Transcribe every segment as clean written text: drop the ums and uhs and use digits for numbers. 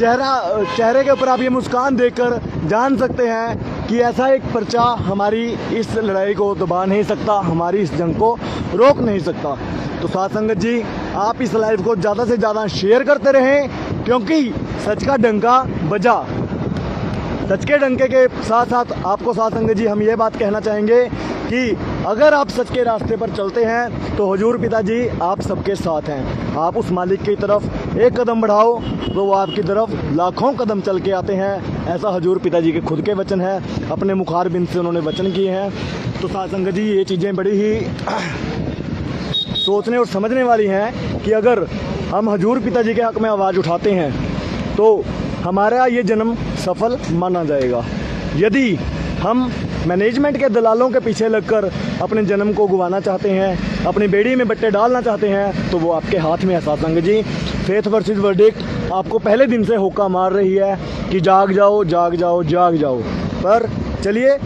चेहरे के ऊपर आप ये मुस्कान देखकर जान सकते हैं कि ऐसा एक पर्चा हमारी इस लड़ाई को दबा नहीं सकता, हमारी इस जंग को रोक नहीं सकता। तो साथ संगत जी, आप इस लाइव को ज़्यादा से ज़्यादा शेयर करते रहें, क्योंकि सच का डंका बजा। सच के डंके के साथ साथ आपको साथ संगत जी हम ये बात कहना चाहेंगे कि अगर आप सच के रास्ते पर चलते हैं तो हुजूर पिताजी आप सबके साथ हैं। आप उस मालिक की तरफ एक कदम बढ़ाओ तो वो आपकी तरफ लाखों कदम चल के आते हैं। ऐसा हुजूर पिताजी के खुद के वचन है, अपने मुखार बिन से उन्होंने वचन किए हैं। तो साथ संगत जी, ये चीज़ें बड़ी ही सोचने और समझने वाली हैं कि अगर हम हुजूर पिताजी के हक़ में आवाज़ उठाते हैं तो हमारा ये जन्म सफल माना जाएगा। यदि हम मैनेजमेंट के दलालों के पीछे लगकर अपने जन्म को गंवाना चाहते हैं, अपनी बेड़ी में बट्टे डालना चाहते हैं, तो वो आपके हाथ में है। साथ संगत जी, फेथ वर्सेस वर्डिक्ट आपको पहले दिन से होका मार रही है कि जाग जाओ जाग जाओ जाग जाओ। पर चलिए,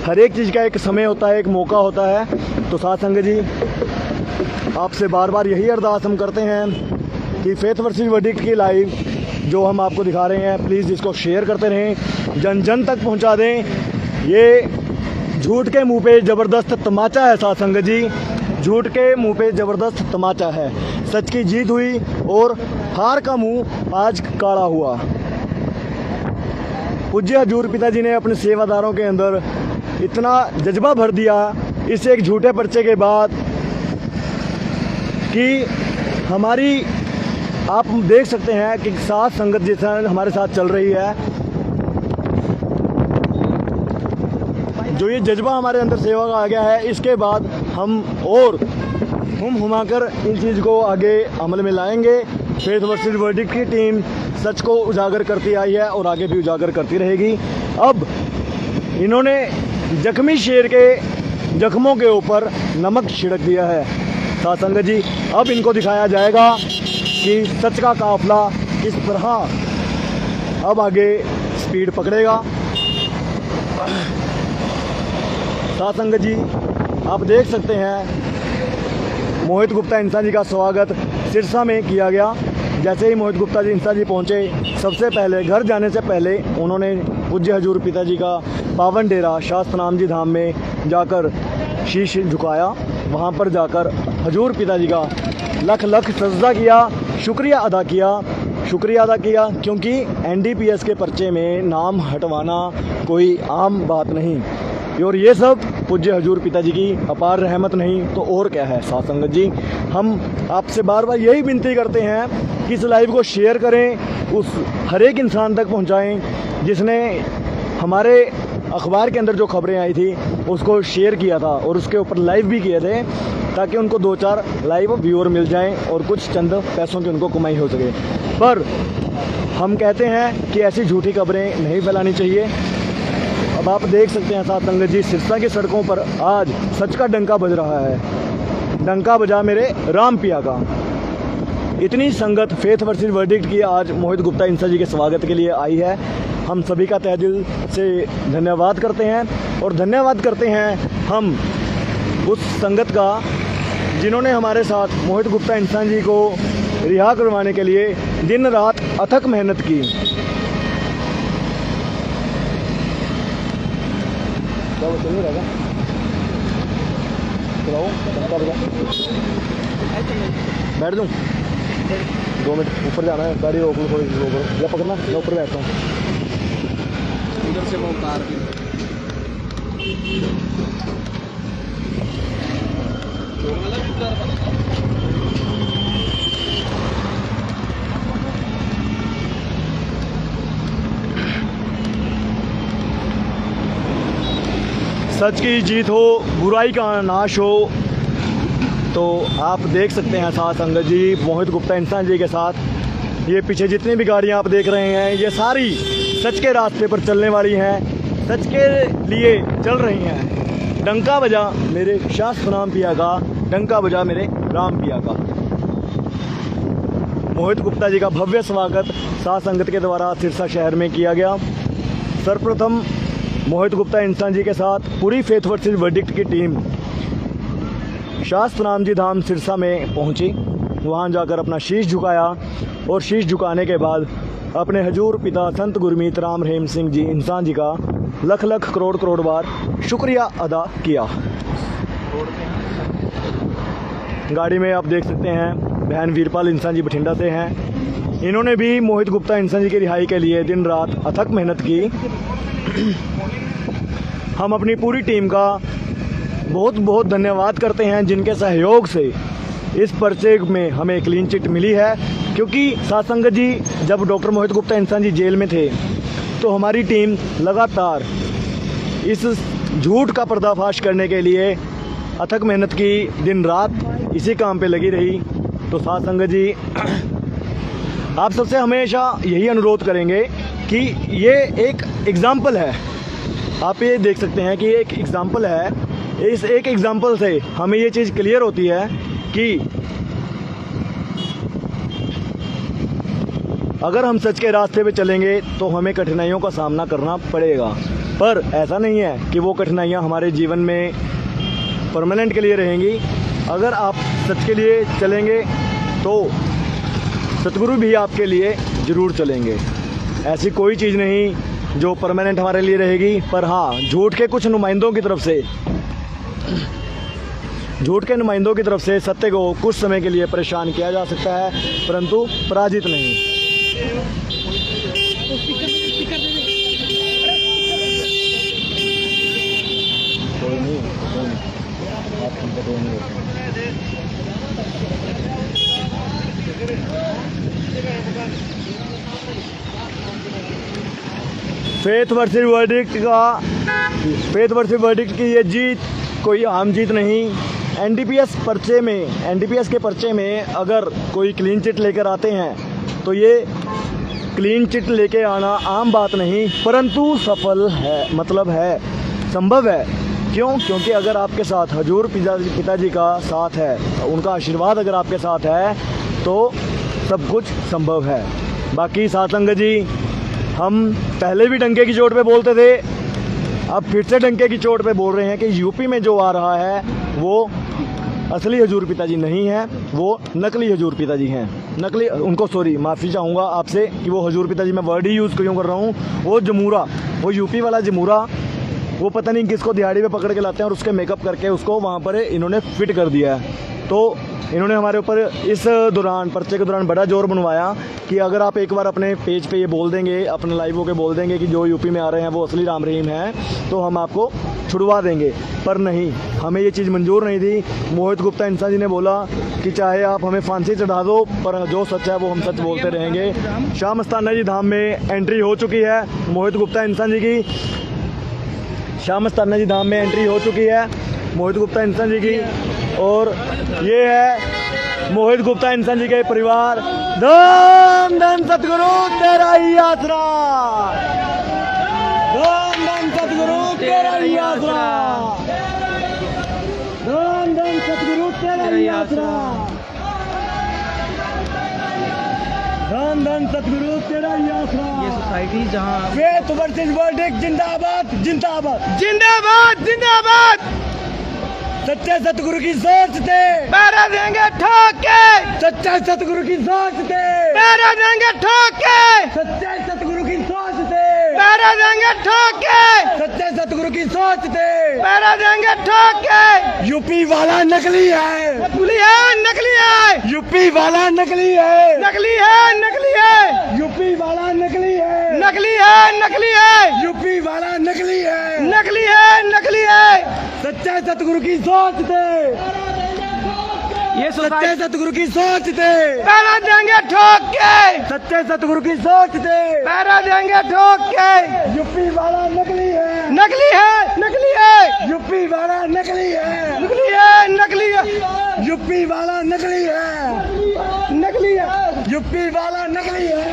हर एक चीज़ का एक समय होता है, एक मौका होता है। तो साथ संगत जी, आपसे बार बार यही अरदास हम करते हैं कि फेथ वर्सेस वर्डिक्ट की लाइव जो हम आपको दिखा रहे हैं, प्लीज़ इसको शेयर करते रहें, जन जन तक पहुंचा दें। ये झूठ के मुंह पे ज़बरदस्त तमाचा है। साथ संगत जी, झूठ के मुंह पे ज़बरदस्त तमाचा है। सच की जीत हुई और हार का मुंह आज काला हुआ। पूज्य हजूर पिताजी ने अपने सेवादारों के अंदर इतना जज्बा भर दिया इस एक झूठे पर्चे के बाद कि हमारी, आप देख सकते हैं कि साथ संगत जैसा हमारे साथ चल रही है, जो ये जज्बा हमारे अंदर सेवा का आ गया है। इसके बाद हम और हुमाकर इन चीज़ को आगे अमल में लाएंगे। फेथ वर्सेस वर्डिक्ट की टीम सच को उजागर करती आई है और आगे भी उजागर करती रहेगी। अब इन्होंने जख्मी शेर के जख्मों के ऊपर नमक छिड़क दिया है। साथ संगत जी, अब इनको दिखाया जाएगा कि सच का काफिला किस तरह अब आगे स्पीड पकड़ेगा। साथ संगत जी, आप देख सकते हैं मोहित गुप्ता इंसान जी का स्वागत सिरसा में किया गया। जैसे ही मोहित गुप्ता जी इंसान जी पहुँचे, सबसे पहले घर जाने से पहले उन्होंने पूज्य हजूर पिताजी का पावन डेरा शास्त्रनाम जी धाम में जाकर शीश झुकाया। वहाँ पर जाकर हजूर पिताजी का लख लख सजदा किया, शुक्रिया अदा किया, क्योंकि एनडीपीएस के पर्चे में नाम हटवाना कोई आम बात नहीं। और ये सब पूज्य हजूर पिताजी की अपार रहमत नहीं तो और क्या है। साथ संगत जी, हम आपसे बार बार यही विनती करते हैं कि इस लाइव को शेयर करें, उस हर एक इंसान तक पहुंचाएं जिसने हमारे अखबार के अंदर जो खबरें आई थी उसको शेयर किया था और उसके ऊपर लाइव भी किए थे, ताकि उनको 2-4 लाइव व्यूअर मिल जाएं और कुछ चंद पैसों की उनको कमाई हो सके। पर हम कहते हैं कि ऐसी झूठी खबरें नहीं फैलानी चाहिए। अब आप देख सकते हैं साथ संगत जी, सिरसा की सड़कों पर आज सच का डंका बज रहा है। डंका बजा मेरे राम पिया का। इतनी संगत फेथ वर्सेस वर्डिक्ट की आज मोहित गुप्ता इंसान जी के स्वागत के लिए आई है। हम सभी का तहे दिल से धन्यवाद करते हैं और धन्यवाद करते हैं हम उस संगत का जिन्होंने हमारे साथ मोहित गुप्ता इंसान जी को रिहा करवाने के लिए दिन रात अथक मेहनत की। बैठ दूँ 2 मिनट, ऊपर जाना है, गाड़ी रोक लो थोड़ी सी, या पकड़ना, मैं ऊपर बैठता हूँ। इधर से मैं उतार दी। सच की जीत हो, बुराई का नाश हो। तो आप देख सकते हैं साथ संगत जी, मोहित गुप्ता इंसान जी के साथ ये पीछे जितनी भी गाड़ियां आप देख रहे हैं, ये सारी सच के रास्ते पर चलने वाली हैं, सच के लिए चल रही हैं। डंका बजा मेरे शास्त्रनाम पिया का, डंका बजा मेरे राम पिया का। मोहित गुप्ता जी का भव्य स्वागत साथ संगत के द्वारा सिरसा शहर में किया गया। सर्वप्रथम मोहित गुप्ता इंसान जी के साथ पूरी फेथ वर्सेस वर्डिक्ट की टीम शास्त्रनाम जी धाम सिरसा में पहुंची। वहां जाकर अपना शीश झुकाया और शीश झुकाने के बाद अपने हजूर पिता संत गुरमीत राम रहीम सिंह जी इंसान जी का लख लख करोड़ करोड़ बार शुक्रिया अदा किया। गाड़ी में आप देख सकते हैं बहन वीरपाल इंसान जी बठिंडा से हैं। इन्होंने भी मोहित गुप्ता इंसान जी की रिहाई के लिए दिन रात अथक मेहनत की। हम अपनी पूरी टीम का बहुत बहुत धन्यवाद करते हैं जिनके सहयोग से इस पर्चे में हमें क्लीन चिट मिली है। क्योंकि साथ संगत जी, जब डॉक्टर मोहित गुप्ता इंसान जी जेल में थे तो हमारी टीम लगातार इस झूठ का पर्दाफाश करने के लिए अथक मेहनत की, दिन रात इसी काम पे लगी रही। तो साथ संगत जी, आप सबसे हमेशा यही अनुरोध करेंगे कि ये एक एग्ज़ाम्पल है। आप ये देख सकते हैं कि एक एग्ज़ाम्पल है। इस एक एग्ज़ाम्पल से हमें ये चीज़ क्लियर होती है कि अगर हम सच के रास्ते पे चलेंगे तो हमें कठिनाइयों का सामना करना पड़ेगा। पर ऐसा नहीं है कि वो कठिनाइयाँ हमारे जीवन में परमानेंट के लिए रहेंगी। अगर आप सच के लिए चलेंगे तो सतगुरु भी आपके लिए ज़रूर चलेंगे। ऐसी कोई चीज़ नहीं जो परमानेंट हमारे लिए रहेगी। पर हाँ, झूठ के कुछ नुमाइंदों की तरफ से सत्य को कुछ समय के लिए परेशान किया जा सकता है, परंतु पराजित नहीं। फेथ वर्सेस वर्डिक्ट की ये जीत कोई आम जीत नहीं। एनडीपीएस के पर्चे में अगर कोई क्लीन चिट लेकर आते हैं तो ये क्लीन चिट लेके आना आम बात नहीं, परंतु सफल है, मतलब है, संभव है। क्यों? क्योंकि अगर आपके साथ हजूर पिताजी का साथ है, उनका आशीर्वाद अगर आपके साथ है तो सब कुछ संभव है। बाकी साथ संगत जी, हम पहले भी डंके की चोट पे बोलते थे, अब फिर से डंके की चोट पे बोल रहे हैं कि यूपी में जो आ रहा है वो असली हजूर पिताजी नहीं है, वो नकली हजूर पिताजी हैं। नकली, उनको सॉरी, माफ़ी चाहूँगा आपसे कि वो हजूर पिताजी मैं वर्ड ही यूज़ क्यों कर रहा हूँ। वो जमूरा, वो यूपी वाला जमूरा, वो पता नहीं किसको दिहाड़ी पे पकड़ के लाते हैं और उसके मेकअप करके उसको वहाँ पर इन्होंने फिट कर दिया है। तो इन्होंने हमारे ऊपर इस दौरान, पर्चे के दौरान, बड़ा जोर बनवाया कि अगर आप एक बार अपने पेज पे ये बोल देंगे, अपने लाइव होके बोल देंगे कि जो यूपी में आ रहे हैं वो असली राम रहीम हैं, तो हम आपको छुड़वा देंगे। पर नहीं, हमें ये चीज़ मंजूर नहीं थी। मोहित गुप्ता इंसान जी ने बोला कि चाहे आप हमें फांसी चढ़ा दो, पर जो सच है वो हम सच बोलते रहेंगे। शाह मस्ताना जी धाम में एंट्री हो चुकी है मोहित गुप्ता इंसान जी की। शाह मस्ताना जी धाम में एंट्री हो चुकी है मोहित गुप्ता इंसान जी की। और ये है मोहित गुप्ता इंसान जी के परिवार। धन धन सतगुरु तेरा ही आसरा, धन धन सतगुरु तेरा ही आसरा, धन धन सतगुरु तेरा ही आसरा, धन धन सतगुरु तेरा ही आसरा। ये सोसाइटी जहाँ फेथ वर्सेस वर्डिक्ट जिंदाबाद जिंदाबाद जिंदाबाद जिंदाबाद। सच्चे सतगुरु की सोच थे पैरा देंगे ठोक के, सच्चे सतगुरु की सोच थे पैरा देंगे ठोक के, सच्चे सतगुरु की सोच थे पैरा देंगे ठोक के, सच्चे सतगुरु की सोच थे पैरा देंगे ठोक के। यूपी वाला नकली है, नकली है, नकली है, यूपी वाला नकली है, नकली है, नकली है, यूपी वाला नकली है, नकली है, नकली है, यूपी वाला नकली है, नकली है, नकली है। सच्चे सतगुरु की सोच थे, ये सच्चे सतगुरु की सोच थे पैरा देंगे ठोक के, सच्चे सतगुरु की सोच थे पैरा देंगे ठोक के। यूपी वाला नकली है, नकली है, नकली है, यूपी वाला नकली है, नकली है, नकली है, यूपी वाला नकली है, नकली है, यूपी वाला नकली है,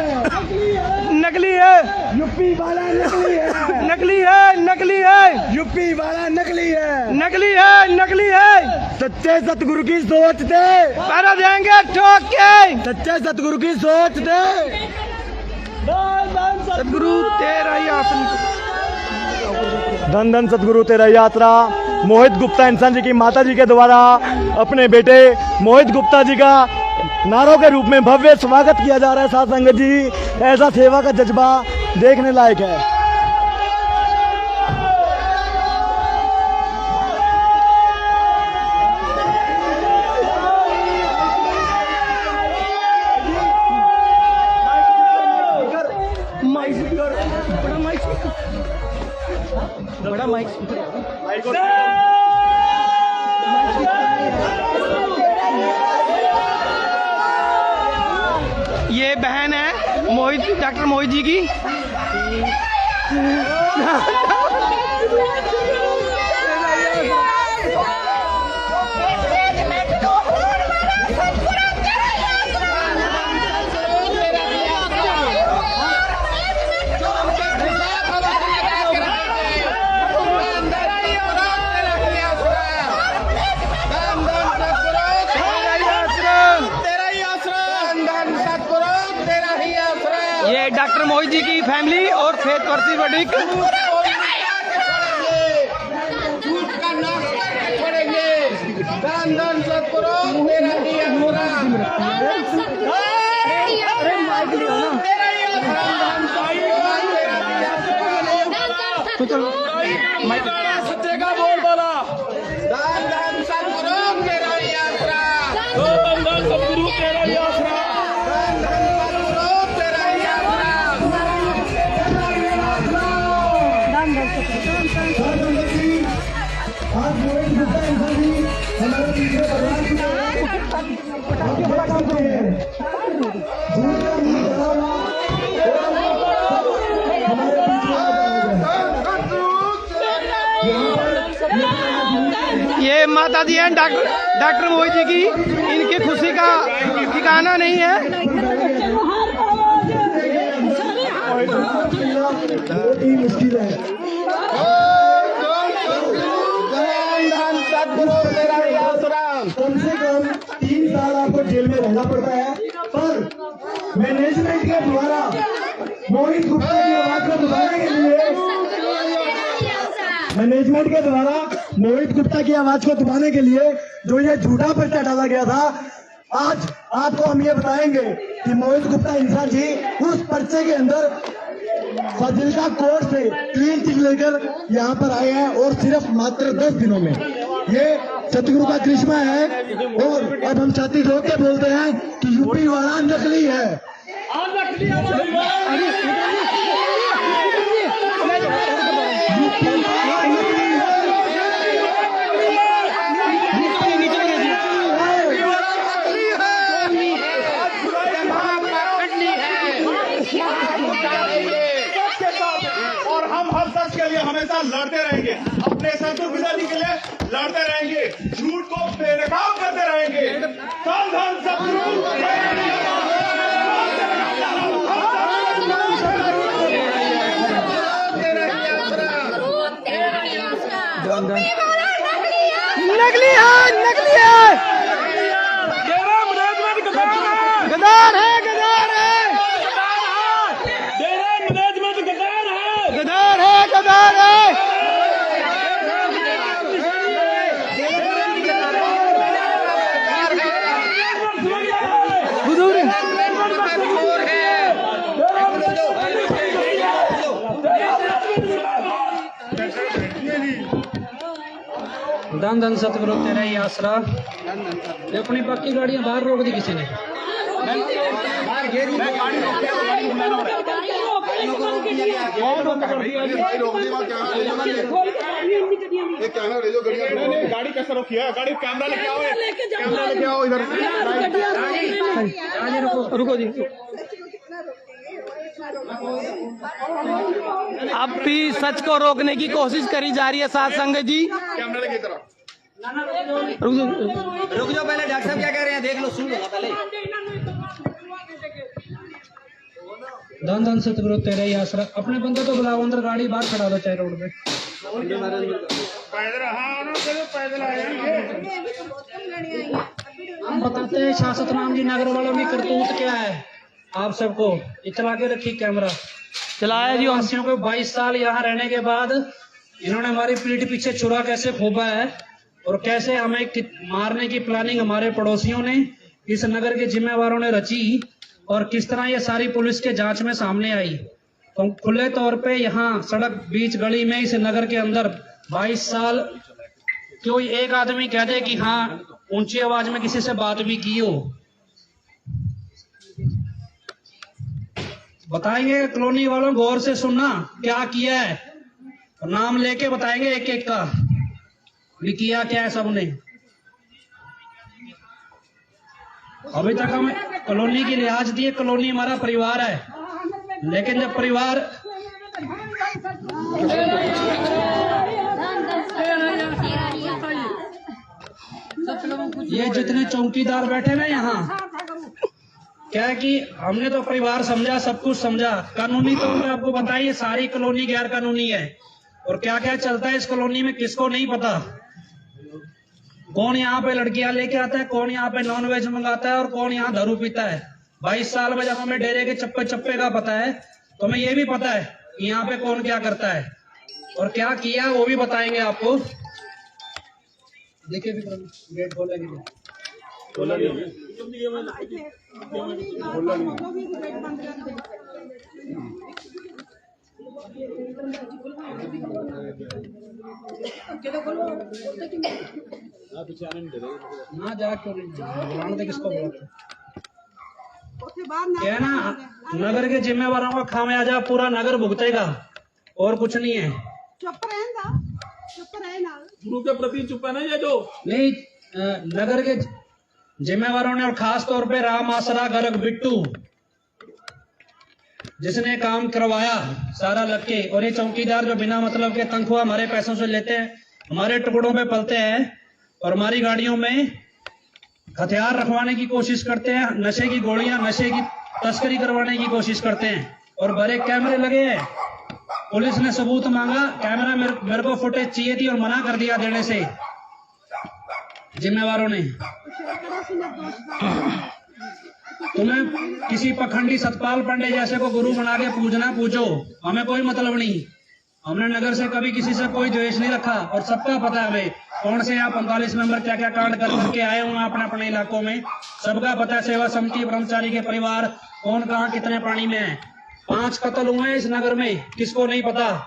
नकली है, यूपी वाला नकली है, नकली है, नकली है, यूपी वाला नकली है, नकली है, नकली है। सच्चे सतगुरु की सोच थे पैरा देंगे ठोक के, सच्चे सतगुरु की सोच थे। सतगुरु तेरा ही आसन। धन धन सतगुरु तेरा यात्रा। मोहित गुप्ता इंसान जी की माता जी के द्वारा अपने बेटे मोहित गुप्ता जी का नारों के रूप में भव्य स्वागत किया जा रहा है। साथ संगत जी, ऐसा सेवा का जज्बा देखने लायक है। बड़ा माइक ये बहन है मोहित, डॉक्टर मोहित जी की। ये डॉक्टर मोहित जी की फैमिली और फेथ वर्सी बडिक सत्य का बोल बोला, दान दान सतगुरु तेरा ही आसरा, दान दान सतगुरु तेरा ही आसरा, दान दान सतगुरु तेरा ही आसरा। आज मोहित गुप्ता इंसान जी हमारे पीछे भगवान की ये माता जी हैं डॉक्टर मोहित जी की। इनकी खुशी का ठिकाना नहीं है। बहुत ही मुश्किल है। कम से कम 3 साल आपको जेल में रहना पड़ता है, पर मैनेजमेंट के द्वारा मोहित गुप्ता की आवाज को दबाने के लिए मोहित गुप्ता की आवाज को दबाने के लिए जो ये झूठा पर्चा डाला गया था, आज आपको हम ये बताएंगे कि मोहित गुप्ता इंसान जी उस पर्चे के अंदर फाजिल्का कोर्ट से क्लीन चिट लेकर यहाँ पर आए हैं और सिर्फ मात्र 10 दिनों में। ये सतगुरु का करिश्मा है। और अब हम छाती ठोक के बोलते हैं कि यूपी वाला नकली है। और हम हर सच के लिए हमेशा लड़ते रहेंगे, अपने शत्रु विरोधी के लिए लड़ते रहेंगे, झूठ को बेनकाब करते रहेंगे। सावधान शत्रु, नकली है, नकली है, गदार है, गदार है, गदार है, गदार है। धन धन सतगुरु तेरा ही आसरा। ये अपनी पक्की गाड़ियां बाहर रोक दी किसी ने। गाड़ी कैसे रोकी है? गाड़ी कैमरा लेके आओ, कैमरा लेके आओ इधर। रुको जी, अब भी सच को रोकने की कोशिश करी जा रही है। साथ संगत जी, कैमरा लेके इधर रुक जाओ, पहले डॉक्टर साहब क्या कह रहे हैं देख लो, सुन लो पहले। धन धन सतगुरु तेरा ही आसरा। अपने बंदे तो बुलाओ अंदर, गाड़ी बाहर खड़ा दो चाहे रोड पे। पैदल, हाँ पैदल आएंगे। हम बताते हैं शासक राम जी नगर वालों की करतूत क्या है आप सबको। ये चला के रखी कैमरा, चलाया जी। वासियों को 22 साल यहाँ रहने के बाद इन्होंने हमारी पीठ पीछे छुरा कैसे खोपा है और कैसे हमें मारने की प्लानिंग हमारे पड़ोसियों ने इस नगर के जिम्मेवारों ने रची और किस तरह ये सारी पुलिस के जांच में सामने आई। तो खुले तौर पे यहाँ सड़क बीच गली में इस नगर के अंदर 22 साल कोई एक आदमी कह दे कि हाँ ऊंची आवाज में किसी से बात भी की हो, बताएंगे कॉलोनी वालों, गौर से सुनना क्या किया है, नाम लेके बताएंगे एक एक का भी किया क्या है सबने। अभी तक हमें कॉलोनी की लिहाज दी, कॉलोनी हमारा परिवार है, लेकिन जब परिवार ये जितने चौकीदार बैठे ना यहाँ, क्या है कि हमने तो परिवार समझा, सब कुछ समझा, कानूनी तौर पे आपको बताइए सारी कॉलोनी गैर कानूनी है और क्या क्या चलता है इस कॉलोनी में किसको नहीं पता। कौन यहाँ पे लड़कियां लेके आता है, कौन यहाँ पे नॉनवेज मंगाता है और कौन यहाँ दारू पीता है। 22 साल में जब हमें डेरे के चप्पे चप्पे का पता है तो हमें ये भी पता है कि यहाँ पे कौन क्या करता है और क्या किया वो भी बताएंगे आपको। देखिए गेट खोलेंगे, ना जा क्यों नहीं बुलाने दे, किसको बुलाते क्या ना। नगर के जिम्मेवारों का खामियाजा पूरा नगर भुगतेगा और कुछ नहीं है। चुप रहना गुरु के प्रति चुप है ना ये जो नहीं, नगर के जिम्मेवारों ने और खास तौर पे राम आसरा गर्ग बिट्टू जिसने काम करवाया सारा लग के, और ये चौकीदार जो बिना मतलब के तनख्वाह हमारे पैसों से लेते हैं, हमारे टुकड़ों पे पलते हैं और हमारी गाड़ियों में हथियार रखवाने की कोशिश करते हैं, नशे की गोलियां, नशे की तस्करी करवाने की कोशिश करते हैं और बड़े कैमरे लगे हैं। पुलिस ने सबूत मांगा, कैमरा मेरे को फुटेज चाहिए थी और मना कर दिया देने से जिम्मेवारों ने। तुम्हें किसी पखंडी सतपाल पांडे जैसे को गुरु बना के पूजना पूछो, हमें कोई मतलब नहीं। हमने नगर से कभी किसी से कोई द्वेष नहीं रखा और सबका पता है हमें कौन से यहाँ 45 मेंबर क्या क्या कांड करके आए हुए हैं अपने अपने इलाकों में, सबका पता है। सेवा समिति ब्रह्मचारी के परिवार कौन कहाँ कितने पानी में है। 5 कत्ल हुए हैं इस नगर में, किसको नहीं पता।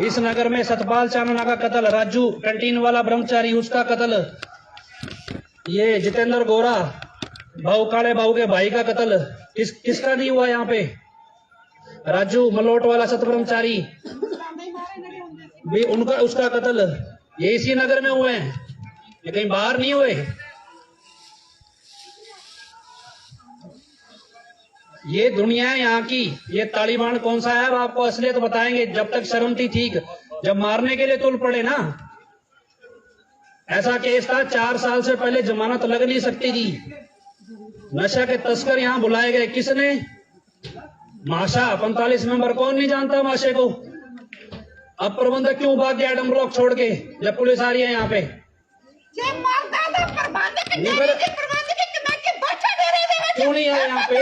इस नगर में सतपाल चानना का कत्ल, राजू कैंटीन वाला ब्रह्मचारी उसका कत्ल, ये जितेंद्र गोरा भाऊ काले भाऊ के भाई का कत्ल, किसका नहीं हुआ यहाँ पे। राजू मलोट वाला सत ब्रह्मचारी भी उनका उसका कत्ल, ये इसी नगर में हुए हैं, ये कहीं बाहर नहीं हुए। ये दुनिया है यहाँ की, ये तालिबान कौन सा है अब आपको असलियत बताएंगे। जब तक शर्म थी ठीक, जब मारने के लिए तुल पड़े ना, ऐसा केस था 4 साल से पहले जमानत लग नहीं सकती थी। नशा के तस्कर यहाँ बुलाए गए, किसने? माशा 45 मेंबर, कौन नहीं जानता माशे को। अब प्रबंधक क्यों भाग गया एडम ब्लॉक छोड़ के जब पुलिस आ रही है यहाँ पे? क्यों नहीं आए यहाँ पे?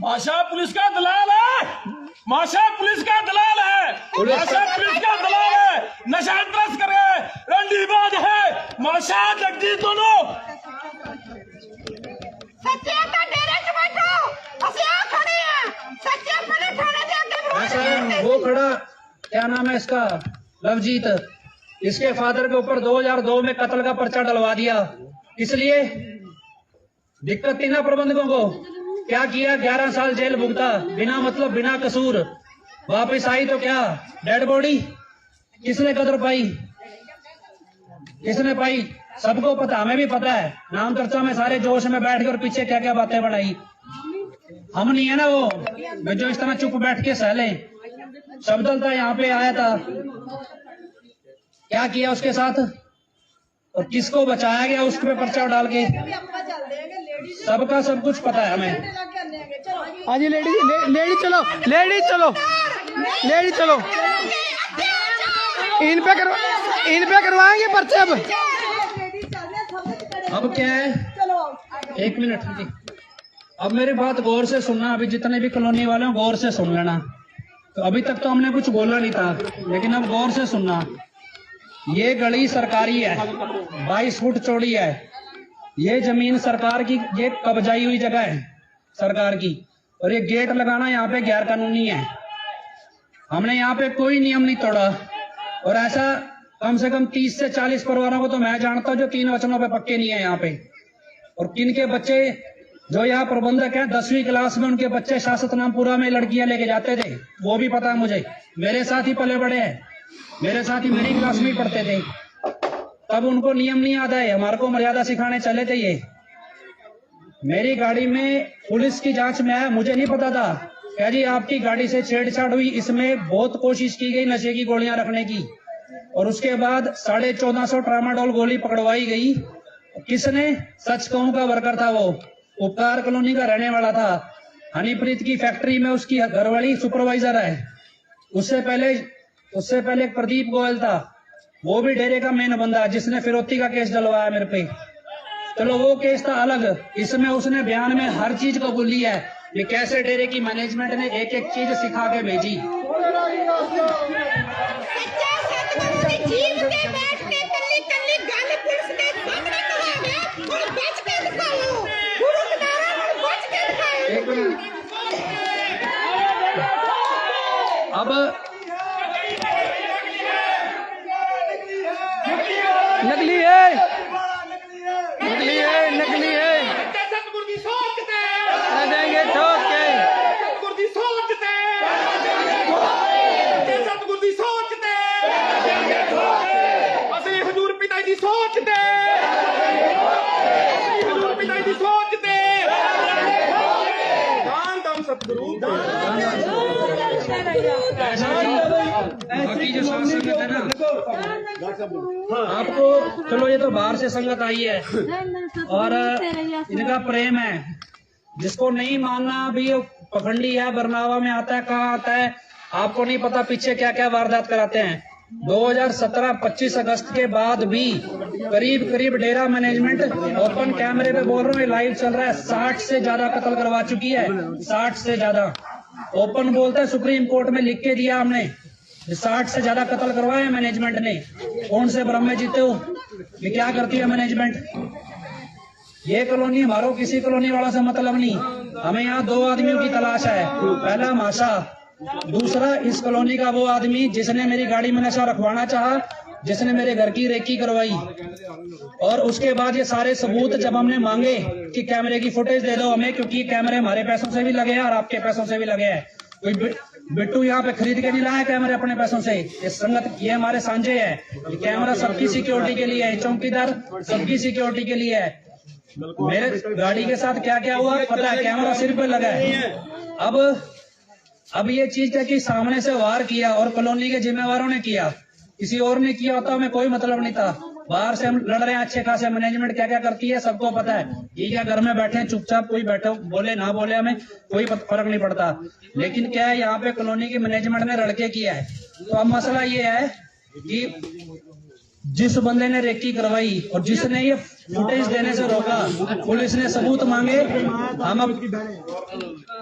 माशा पुलिस का दलाल है, माशा पुलिस का दलाल है, माशा पुलिस का दलाल है, नशा तस्कर है, रंडीबाज है, माशा जगदीश दोनों। वो खड़ा, क्या नाम है इसका, लवजीत, इसके फादर के ऊपर 2002 में कत्ल का पर्चा डलवा दिया। इसलिए दिक्कत थी ना प्रबंधकों को। क्या किया? 11 साल जेल भुगता बिना मतलब बिना कसूर। वापस आई तो क्या डेड बॉडी? किसने कदर पाई? किसने पाई? सबको पता, हमें भी पता है। नाम चर्चा में सारे जोश में बैठ कर पीछे क्या क्या बातें बढ़ाई। हम नहीं है ना वो जो इस तरह चुप बैठ के सहले। शब्दल था यहाँ पे आया था, क्या किया उसके साथ और किसको बचाया गया उस पे पर्चा डाल के, सबका सब कुछ पता है हमें। हाँ जी लेडी चलो, लेडी चलो, लेडी चलो, इन पे करवाएंगे पर्चे। अब क्या है, एक मिनट जी, अब मेरी बात गौर से सुनना। अभी जितने भी कॉलोनी वाले हैं गौर से सुन लेना। तो अभी तक तो हमने कुछ बोला नहीं था, लेकिन अब गौर से सुनना। ये गली सरकारी है, 22 फुट चौड़ी है। ये जमीन सरकार की, ये कब्जाई हुई जगह है सरकार की, और ये गेट लगाना यहाँ पे गैर कानूनी है। हमने यहाँ पे कोई नियम नहीं तोड़ा, और ऐसा कम से कम 30 से 40 परिवारों को तो मैं जानता हूँ जो 3 वचनों पे पक्के नहीं है यहाँ पे। और किन के बच्चे जो यहाँ प्रबंधक हैं 10वीं क्लास में, उनके बच्चे शासक नामपुरा में लड़कियां लेके जाते थे, वो भी पता है मुझे। मेरे साथ ही पले बड़े हैं, मेरे साथ ही मेरी क्लास में ही पढ़ते थे, तब उनको नियम नहीं याद है। हमारे को मर्यादा सिखाने चले थे ये। मेरी गाड़ी में पुलिस की जांच में आया, मुझे नहीं पता था। क्या जी आपकी गाड़ी से छेड़छाड़ हुई, इसमें बहुत कोशिश की गई नशे की गोलियां रखने की, और उसके बाद 1450 ट्रामाडोल गोली पकड़वाई गई। किसने? सच कहूं का वर्कर था वो, उपकार कॉलोनी का रहने वाला था। हनीप्रीत की फैक्ट्री में उसकी घरवाली सुपरवाइजर है। उससे पहले एक प्रदीप गोयल था, वो भी डेरे का मेन बंदा, जिसने फिरौती का केस डलवाया मेरे पे। चलो वो केस था अलग, इसमें उसने बयान में हर चीज को बोली है ये कैसे डेरे की मैनेजमेंट ने एक एक चीज सिखा के भेजी। अब नकली है, नकली है, नकली है, सतगुरु दी सोच ते देंगे ठोक के, सतगुरु दी सोच ते सतगुरु दी सोच ते असली हजूर पिता दी सोच ते, हजूर पिता दी सोच ते दान दम सतगुरु बाकी जो साथ संगत है ना, आपको चलो ये तो बाहर से संगत आई है और इनका प्रेम है। जिसको नहीं मानना भी पखंडी है, बरनावा में आता है, कहाँ आता है आपको नहीं पता, पीछे क्या क्या वारदात कराते हैं। 2017 25 अगस्त के बाद भी करीब डेरा मैनेजमेंट ओपन कैमरे पे बोल रहा हूँ, लाइव चल रहा है, 60 से ज्यादा कत्ल करवा चुकी है। 60 से ज्यादा ओपन बोलता है, सुप्रीम कोर्ट में लिख के दिया हमने, 60 से ज्यादा कत्ल करवाए मैनेजमेंट ने। कौन से भ्रम में जीते हो? ये क्या करती है मैनेजमेंट? ये कॉलोनी हमारो किसी कॉलोनी वाला से मतलब नहीं, हमें यहाँ 2 आदमियों की तलाश है। पहला माशा, दूसरा इस कॉलोनी का वो आदमी जिसने मेरी गाड़ी में नशा रखवाना चाहा, जिसने मेरे घर की रेकी करवाई। और उसके बाद ये सारे सबूत जब हमने मांगे कि कैमरे की फुटेज दे दो हमें, क्योंकि कैमरे हमारे पैसों से भी लगे हैं और आपके पैसों से भी लगे हैं। कोई बिट्टू यहाँ पे खरीद के नहीं लाया कैमरे अपने पैसों से, ये संगत, ये हमारे सांझे है। ये कैमरा सबकी सिक्योरिटी के लिए है, चौकीदार सबकी सिक्योरिटी के लिए है। मेरे गाड़ी के साथ क्या क्या हुआ पता है, कैमरा सिर पे लगा है। अब ये चीज क्या कि सामने से वार किया और कॉलोनी के जिम्मेवारों ने किया, किसी और ने किया होता हमें कोई मतलब नहीं था। बाहर से हम लड़ रहे हैं अच्छे खासे, मैनेजमेंट क्या क्या करती है सबको पता है। ठीक है, घर में बैठे हैं चुपचाप, कोई बैठे बोले ना बोले हमें कोई फर्क नहीं पड़ता। लेकिन क्या है, यहाँ पे कॉलोनी की मैनेजमेंट ने लड़के किया है। तो अब मसला ये है कि जिस बंदे ने रेकी करवाई और जिसने ये फुटेज देने से रोका, पुलिस ने सबूत मांगे,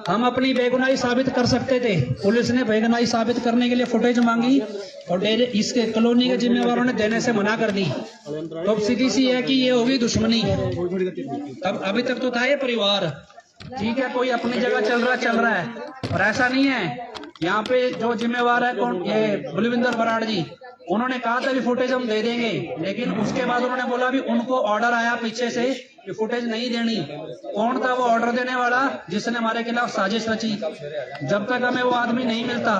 हम अपनी बेगुनाही साबित कर सकते थे। पुलिस ने बेगुनाही साबित करने के लिए फुटेज मांगी और इसके कॉलोनी के जिम्मेवारों ने देने से मना कर दी। तो अब सीधी सी है कि ये होगी दुश्मनी। तब अभी तक तो था ये परिवार, ठीक है, कोई अपनी जगह चल रहा है। और ऐसा नहीं है, यहाँ पे जो जिम्मेवार है कौन, ये बलविंदर बराड़ जी, उन्होंने कहा था भी फुटेज हम दे देंगे, लेकिन उसके बाद उन्होंने बोला भी उनको ऑर्डर आया पीछे से कि फुटेज नहीं देनी। कौन था वो ऑर्डर देने वाला जिसने हमारे खिलाफ साजिश रची? जब तक हमें वो आदमी नहीं मिलता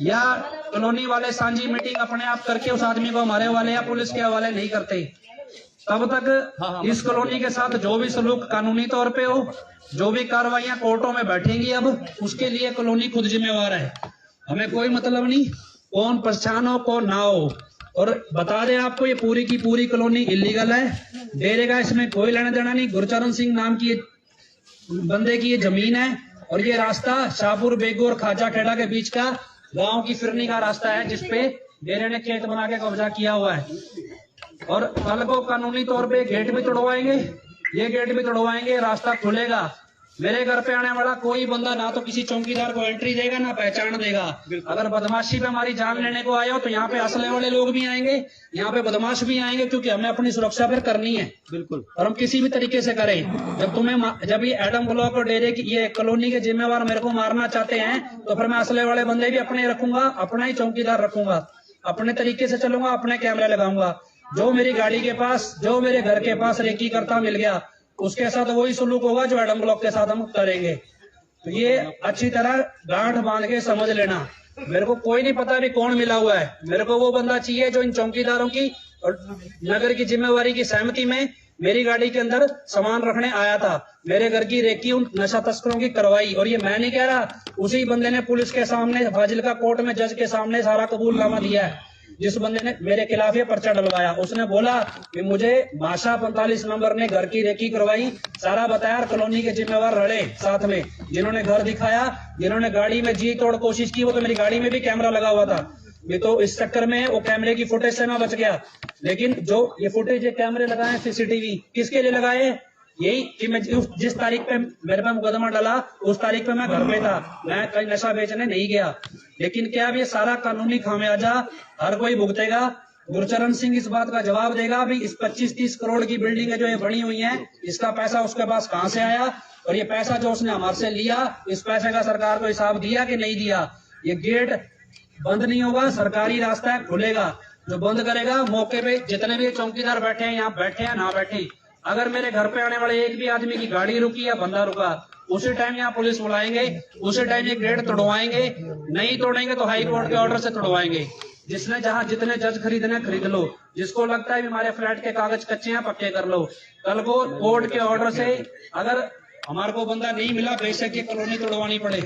या कॉलोनी वाले सांझी मीटिंग अपने आप करके उस आदमी को हमारे वाले या पुलिस के हवाले नहीं करते, तब तक इस कॉलोनी के साथ जो भी सलूक कानूनी तौर पे हो, जो भी कार्रवाइयां कोर्टों में बैठेंगी, अब उसके लिए कॉलोनी खुद जिम्मेवार है। हमें कोई मतलब नहीं कौन पहचान हो कौन ना हो। और बता दें आपको, ये पूरी की पूरी कॉलोनी इलीगल है, डेरे का इसमें कोई लेना देना नहीं। गुरचरण सिंह नाम की बंदे की ये जमीन है और ये रास्ता शाहपुर बेगू और खाजा खेड़ा के बीच का गांव की फिरनी का रास्ता है, जिसपे डेरे ने खेत बना के कब्जा किया हुआ है। और कल को कानूनी तौर पे गेट भी तोड़वाएंगे, ये गेट भी तोड़वाएंगे, रास्ता खुलेगा। मेरे घर पे आने वाला कोई बंदा ना तो किसी चौकीदार को एंट्री देगा ना पहचान देगा। अगर बदमाशी पे हमारी जान लेने को आए हो तो यहाँ पे असले वाले लोग भी आएंगे, यहाँ पे बदमाश भी आएंगे, क्योंकि हमें अपनी सुरक्षा फिर करनी है। बिल्कुल। और हम किसी भी तरीके से करें। जब ये एडम ब्लॉक और डेरे की ये कॉलोनी के जिम्मेवार मेरे को मारना चाहते हैं तो फिर मैं असले वाले बंदे भी अपने रखूंगा, अपना ही चौकीदार रखूंगा, अपने तरीके से चलूंगा, अपने कैमरे लगाऊंगा। जो मेरी गाड़ी के पास, जो मेरे घर के पास रेकी करता मिल गया, उसके साथ वही सुलूक होगा जो एडम ब्लॉक के साथ हम करेंगे। तो ये अच्छी तरह गांठ बांध के समझ लेना। मेरे को कोई नहीं पता भी कौन मिला हुआ है, मेरे को वो बंदा चाहिए जो इन चौकीदारों की और नगर की जिम्मेवारी की सहमति में मेरी गाड़ी के अंदर सामान रखने आया था, मेरे घर की रेकी उन नशा तस्करों की करवाई। और ये मैं नहीं कह रहा, उसी बंदे ने पुलिस के सामने फाजिलका कोर्ट में जज के सामने सारा कबूलनामा दिया है। जिस बंदे ने मेरे खिलाफ ये पर्चा डलवाया, उसने बोला कि मुझे भाषा 45 नंबर ने घर की रेकी करवाई, सारा बताया। कॉलोनी के जिम्मेवार रहे साथ में, जिन्होंने घर दिखाया, जिन्होंने गाड़ी में जी तोड़ कोशिश की, वो तो मेरी गाड़ी में भी कैमरा लगा हुआ था। ये तो इस चक्कर में वो कैमरे की फुटेज से मैं बच गया। लेकिन जो ये फुटेज, ये कैमरे लगाए सीसीटीवी, किसके लिए लगाए? यही कि मैं जिस तारीख पे मेरे पे मुकदमा डाला उस तारीख पे मैं घर पे था, मैं कहीं नशा बेचने नहीं गया। लेकिन क्या अब ये सारा कानूनी खामियाजा हर कोई भुगतेगा? गुरचरण सिंह इस बात का जवाब देगा भी इस 25-30 करोड़ की बिल्डिंग जो ये बनी हुई है, इसका पैसा उसके पास कहाँ से आया, और ये पैसा जो उसने हमारे से लिया, इस पैसे का सरकार को हिसाब दिया कि नहीं दिया। ये गेट बंद नहीं होगा, सरकारी रास्ता है, खुलेगा। जो बंद करेगा, मौके पे जितने भी चौकीदार बैठे हैं, यहाँ बैठे हैं ना बैठे, अगर मेरे घर पे आने वाले एक भी आदमी की गाड़ी रुकी या बंदा रुका, उसी टाइम यहाँ पुलिस बुलाएंगे, उसी टाइम ये गेट तोड़वाएंगे। नहीं तोड़ेंगे तो हाई कोर्ट के ऑर्डर से तोड़वाएंगे। जिसने जहाँ जितने जज खरीदने खरीद लो, जिसको लगता है हमारे फ्लैट के कागज कच्चे हैं पक्के कर लो। कल को कोर्ट के ऑर्डर से अगर हमारे को बंदा नहीं मिला, बेशक ये कॉलोनी तोड़वानी पड़े,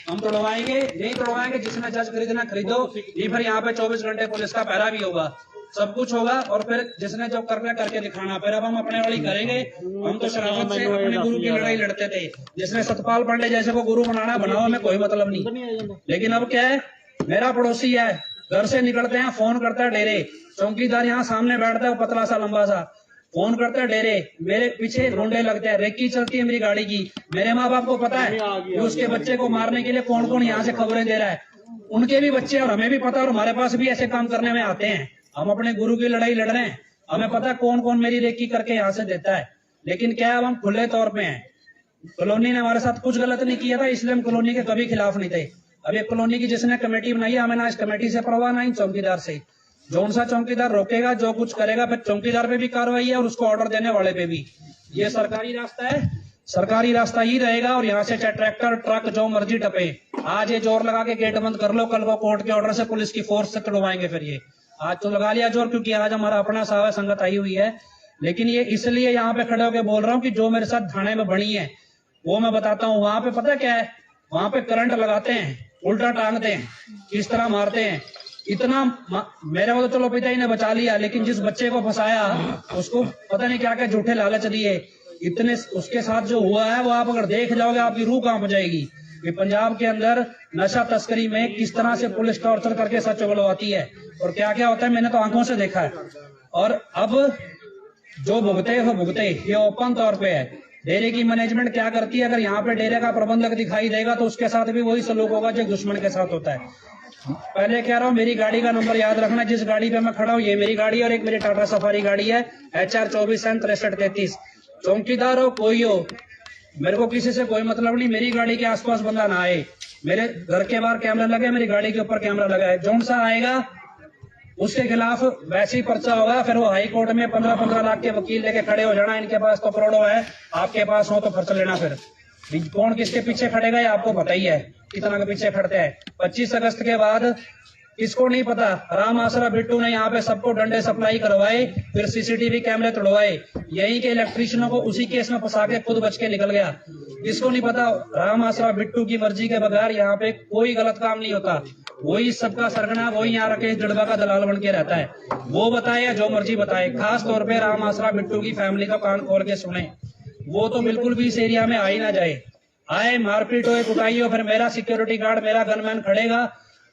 हम तोड़वाएंगे। नहीं तोड़वाएंगे, जिसने जज खरीदना खरीदो। ये फिर यहाँ पे 24 घंटे पुलिस का पहरा भी होगा, सब कुछ होगा। और फिर जिसने जो करना करके दिखाना, फिर अब हम अपने वाली करेंगे। हम तो शराफत से अपने गुरु की लड़ाई लड़ते थे। जिसने सतपाल पांडे जैसे को गुरु बनाना, बनाओ, हमें कोई मतलब नहीं। लेकिन अब क्या है, मेरा पड़ोसी है, घर से निकलते हैं, फोन करता है डेरे, चौकीदार यहाँ सामने बैठता है, वो पतला सा लंबा सा, फोन करता है डेरे, मेरे पीछे ढूंढे लगते हैं, रेकी चलती है मेरी गाड़ी की। मेरे माँ बाप को पता है कि उसके बच्चे को मारने के लिए कौन कौन यहाँ से खबरें दे रहा है, उनके भी बच्चे, और हमें भी पता, और हमारे पास भी ऐसे काम करने में आते हैं। हम अपने गुरु की लड़ाई लड़ रहे हैं, हमें पता कौन कौन मेरी रेकी करके यहाँ से देता है। लेकिन क्या अब हम खुले तौर पे हैं, कॉलोनी ने हमारे साथ कुछ गलत नहीं किया था, इसलिए हम कॉलोनी के कभी खिलाफ नहीं थे। अब एक कॉलोनी की जिसने कमेटी बनाई है, हमें ना इस कमेटी से परवाह, ना इन चौकीदार से। जौन सा चौकीदार रोकेगा, जो कुछ करेगा, फिर चौकीदार पे भी कार्रवाई है और उसको ऑर्डर देने वाले पे भी। ये सरकारी रास्ता है, सरकारी रास्ता ही रहेगा। और यहाँ से चाहे ट्रैक्टर ट्रक जो मर्जी टपे, आज ये जोर लगा के गेट बंद कर लो, कल को कोर्ट के ऑर्डर से पुलिस की फोर्स से तोड़वाएंगे। फिर ये आज तो लगा लिया जोर, क्योंकि आज हमारा अपना सावा संगत आई हुई है। लेकिन ये इसलिए यहाँ पे खड़े होकर बोल रहा हूँ कि जो मेरे साथ थाने में बनी है वो मैं बताता हूँ। वहां पे पता क्या है, वहां पे करंट लगाते हैं, उल्टा टांगते हैं, किस तरह मारते हैं। इतना मेरे को तो चलो पिता ही ने बचा लिया, लेकिन जिस बच्चे को फंसाया उसको पता नहीं क्या क्या झूठे लालच दिए। इतने उसके साथ जो हुआ है वो आप अगर देख जाओगे आपकी रूह कांप जाएगी कि पंजाब के अंदर नशा तस्करी में किस तरह से पुलिस टॉर्चर करके सच उगलवाती है और क्या क्या होता है, मैंने तो आंखों से देखा है। और अब जो भुगते वो भुगते, ये ओपन तौर पे है। डेरे की मैनेजमेंट क्या करती है, अगर यहाँ पे डेरे का प्रबंधक दिखाई देगा तो उसके साथ भी वही सलूक होगा जो दुश्मन के साथ होता है। पहले कह रहा हूँ, मेरी गाड़ी का नंबर याद रखना, जिस गाड़ी पे मैं खड़ा हूँ ये मेरी गाड़ी और एक मेरी टाटा सफारी गाड़ी है, HR 246333। चौकीदार हो कोई हो, मेरे को किसी से कोई मतलब नहीं, मेरी गाड़ी के आसपास बंदा ना आए। मेरे घर के बाहर कैमरा लगे, मेरी गाड़ी के ऊपर कैमरा लगा है, जौन सा आएगा उसके खिलाफ वैसे ही पर्चा होगा। फिर वो हाई कोर्ट में 15-15 लाख के वकील लेके खड़े हो जाना। इनके पास तो करोड़ों है, आपके पास हो तो खर्च लेना। फिर कौन किसके पीछे खड़ेगा ये आपको पता ही है, कितना के पीछे खड़ते हैं। 25 अगस्त के बाद किसको नहीं पता, राम आसरा बिट्टू ने यहाँ पे सबको डंडे सप्लाई करवाए, फिर CCTV कैमरे तोड़वाए, यही के इलेक्ट्रिशियनों को उसी केस में फंसा के खुद बच के निकल गया। किसको नहीं पता, राम आसरा बिट्टू की मर्जी के बगैर यहाँ पे कोई गलत काम नहीं होता। वही सबका सरगना, वही यहाँ राकेश जड़बा का दलाल बन के रहता है। वो बताए या जो मर्जी बताए, खास तौर पे राम आसरा बिट्टू की फैमिली का कान खोल के सुने। वो तो बिल्कुल भी इस एरिया में आ ही ना जाए। आए मारपीट हो, कुटाई हो, फिर मेरा सिक्योरिटी गार्ड, मेरा गनमैन खड़ेगा,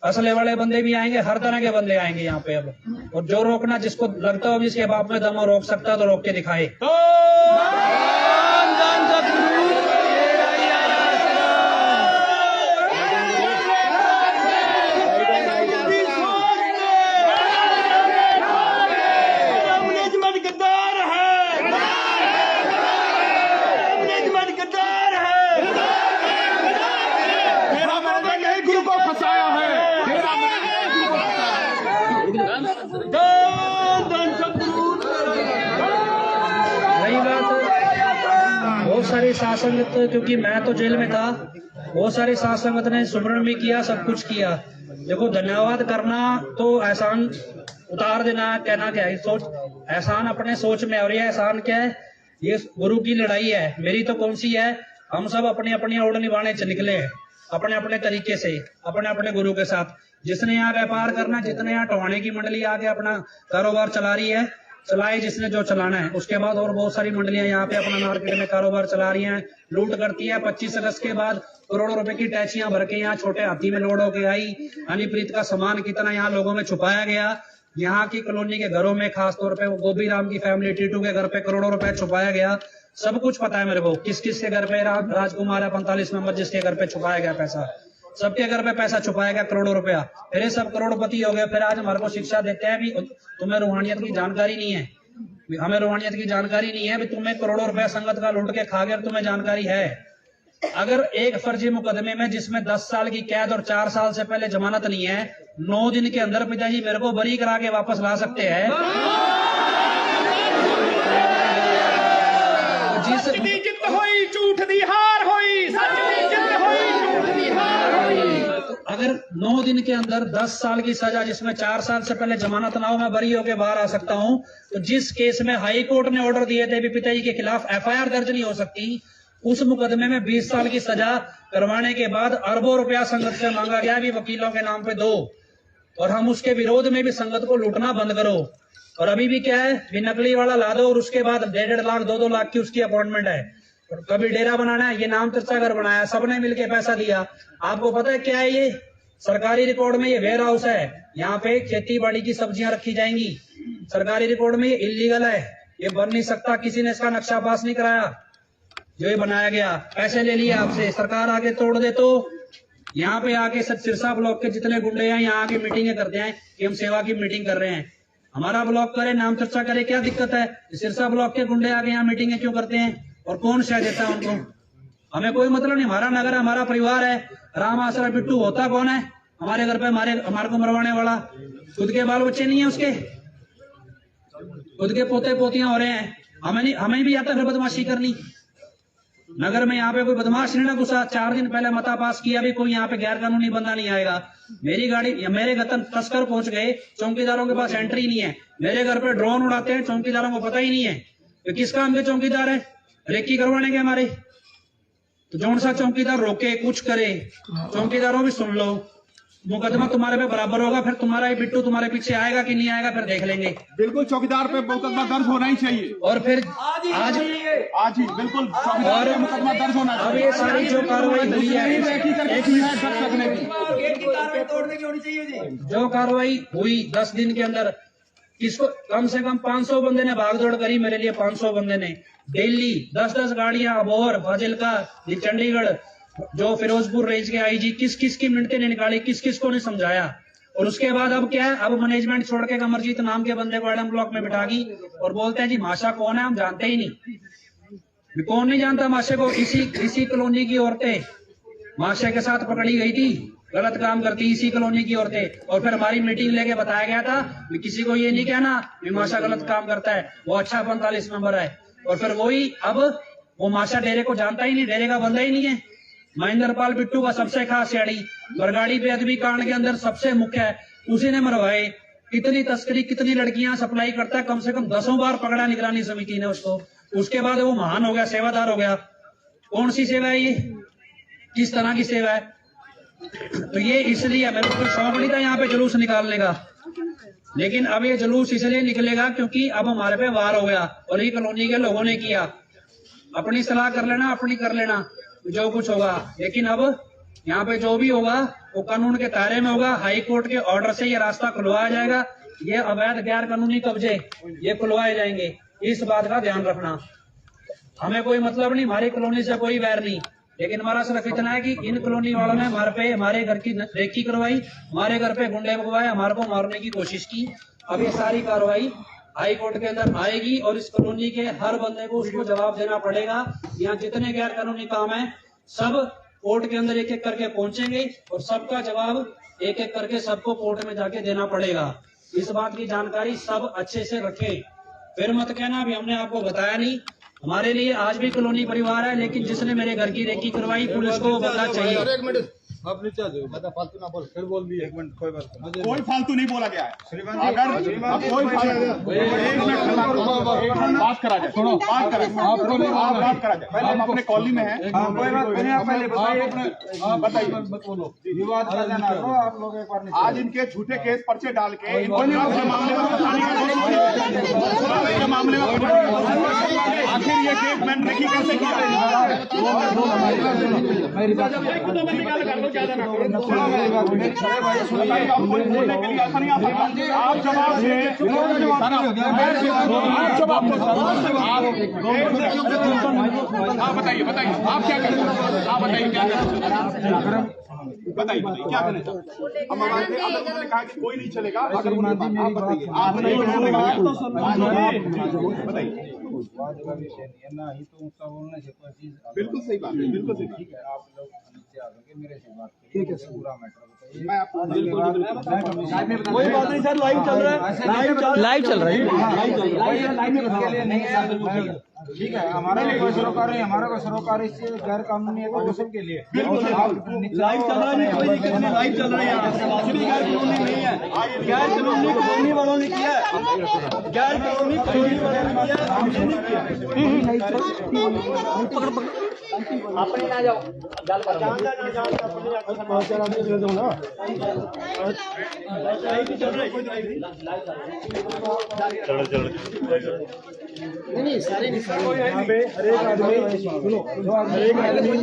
असले वाले बंदे भी आएंगे, हर तरह के बंदे आएंगे यहाँ पे अब। और जो रोकना, जिसको लगता हो जिसके बाप में दम हो रोक सकता तो रोक के दिखाए। सारी साध संगत, क्योंकि मैं तो जेल में था, बहुत सारी साध संगत ने सुमरन भी किया, सब कुछ किया। देखो धन्यवाद करना तो एहसान उतार देना, कहना क्या है, सोच एहसान अपने सोच में। और ये एहसान क्या है, ये गुरु की लड़ाई है, मेरी तो कौन सी है। हम सब अपनी अपनी ओर निभाने निकले हैं, अपने अपने तरीके से, अपने अपने गुरु के साथ। जिसने यहाँ व्यापार करना, जितने यहाँ टवाने की मंडली आके अपना कारोबार चला रही है, चलाए जिसने जो चलाना है। उसके बाद और बहुत सारी मंडलियां यहाँ पे अपना मार्केट में कारोबार चला रही हैं, लूट करती है। 25 अगस्त के बाद करोड़ों रुपए की टैक्सियां भर के यहाँ छोटे हाथी में लोड होके आई। हनीप्रीत का सामान कितना यहाँ लोगों में छुपाया गया, यहाँ की कॉलोनी के घरों में, खासतौर पे वो गोभी राम की फैमिली टीटू के घर पे करोड़ों रुपए छुपाया गया। सब कुछ पता है मेरे को, किस किस के घर पे राजकुमार है 45 नंबर, जिसके घर पे छुपाया गया पैसा, सबके घर पे पैसा छुपाया गया करोड़ों रुपया। फिर ये सब करोड़पति हो गए। फिर आज हमारे को शिक्षा देते हैं भी तुम्हें रूहानियत की जानकारी नहीं है, हमें रूहानियत की जानकारी नहीं है, भी तुम्हें करोड़ों रुपया संगत का लूट के खा गया, तुम्हें जानकारी है। अगर एक फर्जी मुकदमे में जिसमें 10 साल की कैद और 4 साल से पहले जमानत नहीं है, 9 दिन के अंदर पिताजी मेरे को बरी करा के वापस ला सकते हैं। सच दी जित होई, झूठ दी हार होई, सच दी जित होई, झूठ दी हार होई। अगर 9 दिन के अंदर 10 साल की सजा, जिसमें 4 साल से पहले जमानत ना हो, मैं बरी होकर बाहर आ सकता हूं, तो जिस केस में हाई कोर्ट ने ऑर्डर दिए थे भी पिताजी के खिलाफ FIR दर्ज नहीं हो सकती, उस मुकदमे में 20 साल की सजा करवाने के बाद अरबों रुपया संगत से मांगा गया भी वकीलों के नाम पे दो, और हम उसके विरोध में भी संगत को लूटना बंद करो। और अभी भी क्या है, भी नकली वाला ला दो और उसके बाद 1.5 लाख 2-2 लाख की उसकी अपॉइंटमेंट है। और कभी डेरा बनाना है, ये नाम चर्चा घर बनाया, सबने मिलके पैसा दिया। आपको पता है क्या है ये? सरकारी रिकॉर्ड में ये वेयर हाउस है, यहाँ पे खेती बाड़ी की सब्जियां रखी जाएंगी। सरकारी रिकॉर्ड में ये इलीगल है, ये बन नहीं सकता, किसी ने इसका नक्शा पास नहीं कराया, जो ये बनाया गया। पैसे ले लिए आपसे, सरकार आगे तोड़ दे तो यहाँ पे आके सिरसा ब्लॉक के जितने गुंडे हैं यहाँ आके मीटिंगें करते हैं कि हम सेवा की मीटिंग कर रहे हैं। हमारा ब्लॉक करे, नाम चर्चा करे, क्या दिक्कत है? सिरसा ब्लॉक के गुंडे आके यहाँ मीटिंगें क्यों करते हैं और कौन शह देता है उनको? हमें कोई मतलब नहीं, हमारा नगर है, हमारा परिवार है। राम आसरा बिट्टू होता कौन है हमारे घर पे? हमारे को मरवाने वाला। खुद के बाल बच्चे नहीं है उसके, खुद के पोते पोतियां हो रहे हैं। हमें भी आता फिर बदमाशी करनी। नगर में यहाँ पे कोई बदमाश नहीं ना घुसा। 4 दिन पहले मता पास किया भी कोई यहाँ पे गैर कानूनी बंदा नहीं आएगा। मेरी गाड़ी, मेरे गतन तस्कर पहुंच गए, चौकीदारों के पास एंट्री नहीं है। मेरे घर पे ड्रोन उड़ाते हैं, चौकीदारों को पता ही नहीं है। तो किस काम के चौकीदार है? रेकी करवाने के हमारे। तो जौन सा चौकीदार रोके कुछ करे, चौकीदारों भी सुन लो, मुकदमा तुम्हारे पे बराबर होगा। फिर तुम्हारा ये बिट्टू तुम्हारे पीछे आएगा कि नहीं आएगा, फिर देख लेंगे। बिल्कुल चौकीदार पे मुकदमा दर्ज होना ही चाहिए। और फिर आज ही बिल्कुल चौकीदार पे मुकदमा दर्ज होना चाहिए। अब ये सारी जो कार्रवाई हुई है, जो कार्रवाई हुई 10 दिन के अंदर, किसको कम से कम 500 बंदे ने भागदौड़ करी मेरे लिए। 500 बंदे ने दिल्ली 10-10 गाड़ियां, अबोहर, फाजिलका, चंडीगढ़, जो फिरोजपुर रेंज के आईजी, किस किस की मिनटें ने निकाली, किस किस को ने समझाया। और उसके बाद अब क्या है, अब मैनेजमेंट छोड़ के कमरजीत नाम के बंदे को एडम ब्लॉक में बिठा दी और बोलते हैं जी माशा कौन है, हम जानते ही नहीं। कौन नहीं जानता माशे को? इसी कॉलोनी की औरतें माशे के साथ पकड़ी गई थी, गलत काम करती इसी कॉलोनी की औरतें। और फिर हमारी मीटिंग लेके बताया गया था कि किसी को ये नहीं कहना कि माशा गलत काम करता है, वो अच्छा 45 नंबर है। और फिर वही अब वो माशा डेरे को जानता ही नहीं, डेरे का बंदा ही नहीं है। महेंद्र पाल बिट्टू का सबसे खास याड़ी, बरगाड़ी पे अदबी कांड के अंदर सबसे मुख्य है, उसी ने मरवाए। कितनी तस्करी, कितनी लड़कियां सप्लाई करता है, कम से कम 10 बार पकड़ा निगरानी समिति ने उसको। उसके बाद वो महान हो गया, सेवादार हो गया। कौन सी सेवा है ये? किस तरह की सेवा है? तो ये इसलिए मेरे को शौक नहीं था यहाँ पे जुलूस निकालने का, लेकिन अब ये जुलूस इसलिए निकलेगा क्योंकि अब हमारे पे वार हो गया और ये कॉलोनी के लोगों ने किया। अपनी सलाह कर लेना, अपनी कर लेना जो कुछ होगा, लेकिन अब यहाँ पे जो भी होगा वो कानून के दायरे में होगा। हाई कोर्ट के ऑर्डर से ये रास्ता खुलवाया जाएगा। ये अवैध गैर कानूनी कब्जे ये खुलवाए जाएंगे, इस बात का ध्यान रखना। हमें कोई मतलब नहीं, हमारी कॉलोनी से कोई वैर नहीं, लेकिन हमारा सिर्फ इतना है कि इन कॉलोनी वालों ने हमारे घर की रेकी करवाई, हमारे घर पे गुंडे भगवाए, हमारे को मारने की कोशिश की। अब ये सारी कार्रवाई हाई कोर्ट के अंदर आएगी और इस कॉलोनी के हर बंदे को उसको जवाब देना पड़ेगा। यहाँ जितने गैर कानूनी काम है सब कोर्ट के अंदर एक एक करके पहुंचेंगे और सबका जवाब एक एक करके सबको कोर्ट में जाके देना पड़ेगा। इस बात की जानकारी सब अच्छे से रखें। फिर मत कहना अभी हमने आपको बताया नहीं। हमारे लिए आज भी कॉलोनी परिवार है, लेकिन जिसने मेरे घर की रेकी करवाई पुलिस को वो बदला चाहिए। कोई फालतू नहीं बोला गया है। अगर कोई बात करा जाए, सुनो बात करा जाए, बात करा जाए। पहले हम अपने कॉलोनी में हैं। बताइए, विवाद का जाना तो आप लोग एक बार आज इनके झूठे केस पर्चे डाल के इनको मामले में आखिर ये केस मैंने देखी कैसे किया। आप जवाब बताइए बताइए आप क्या करें, आप बताइए क्या करें, बताइए क्या करें। हम उन्होंने कहा कि कोई नहीं चलेगा अगर आप बताइए, आप नहीं बताइए। बिल्कुल सही बात है, बिल्कुल सही बात है। आप लोग मेरे से बात ठीक है, पूरा मैटर बताइए। मैं आपको कोई बात नहीं सर, लाइव चल रहा है, लाइव चल रहा है, ठीक है। हमारा कोई सरोकार नहीं, हमारा कोई सरोकार इससे गैर कानूनी है तो सबके लिए लाइव चल रहा है। कोई दिक्कत नहीं, लाइव चल रहा है। यहाँ गैर कानूनी नहीं है, गैर कानूनी कॉलोनी वालों ने किया है, गैर कानूनी कॉलोनी वालों ने किया है, हमने नहीं किया। अपने ना जाओ जाल पर नहीं सारे यहाँ पे हर एक आदमी सुनो, हर एक आदमी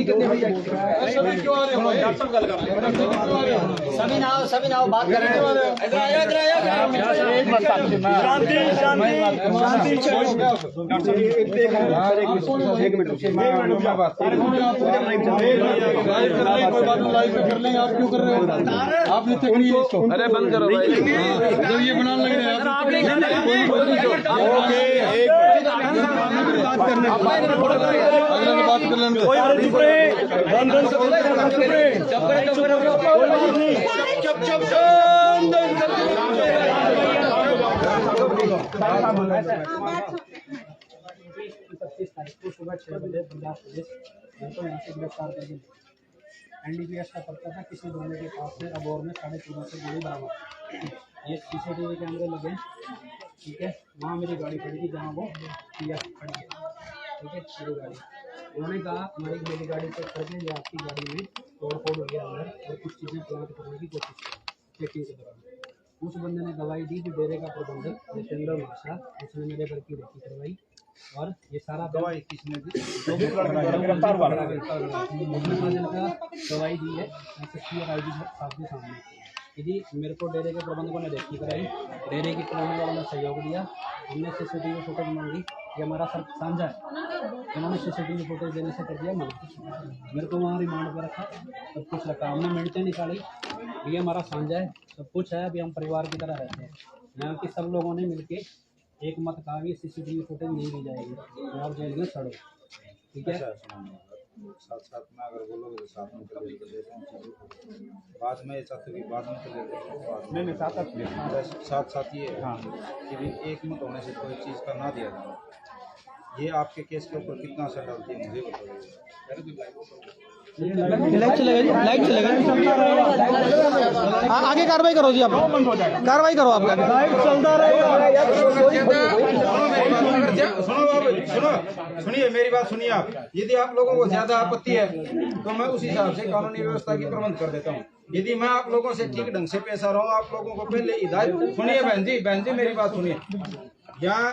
सभी नाव बात कर रहे हैं। आप क्यों कर रहे हो? आप नीचे करिए इसको। अरे बंद करो भाई, जब ये बनाने लग रहे हैं बात कर लेंगे। सुबह 6 बजे पंजाब पुलिस को यहाँ से गिरफ्तार करके NDPS का पर्चा था किसी बंदे के पास से अबोर में 14.5 से गोली बरामद। ये CCTV कैमरे लगे, ठीक है। वहाँ मेरी गाड़ी खड़ी थी जहाँ वो PF खड़ी है, ठीक है, मेरी गाड़ी। उन्होंने कहा मेरी गाड़ी चेक करके ये आपकी गाड़ी में तोड़ फोड़ हो गया अंदर और कुछ चीज़ें प्लांट करने की कोशिश की चेकिंग के दौरान। उस बंदे ने दवाई दी जो डेरे का प्रबंधक जितेंद्र माशा, उसने मेरे घर की रेकी करवाई और ये सारा दवाई किसने दी? दवाई दी है SSP और IG साहब के सामने। यदि मेरे को डेरे के प्रबंधकों ने रेकी कराई, डेरे की कॉलोनी वालों ने सहयोग दिया, हमने CCTV फुटेज मांगी, ये हमारा सब साझा है। उन्होंने CCTV फुटेज देने से कर दिया मना। मेरे को वहाँ रिमांड पर रखा, सब कुछ रखा, हमने मिनटें निकाली, ये हमारा साझा है, सब कुछ है। अभी हम परिवार की तरह रहते हैं। यहाँ के सब लोगों ने मिलके एक मत कहा कि CCTV फुटेज नहीं दी जाएगी, आप जेल में सड़ो, ठीक है। साथ साथ में अगर बोलोगे तो साथ में चले बाद में चाहते कि बाद में चले नहीं साथ साथ ये है कि भी एक मत होने से कोई चीज़ का ना दिया जाए। ये आपके केस के ऊपर कितना असर डालती है मुझे बताइए। लाइट चलेगा जी, लाइट चलेगा। आगे कार्रवाई करो जी, आप कार्रवाई करो, आपका लाइट चलता रहेगा। सुनिए मेरी बात सुनिए आप। यदि आप लोगों को ज्यादा आपत्ति है तो मैं उस हिसाब से कानूनी व्यवस्था की प्रबंध कर देता हूँ। यदि मैं आप लोगों से ठीक ढंग से पेश आ रहा हूँ, आप लोगों को पहले हिदायत सुनिए बहन जी मेरी बात सुनिए। यहाँ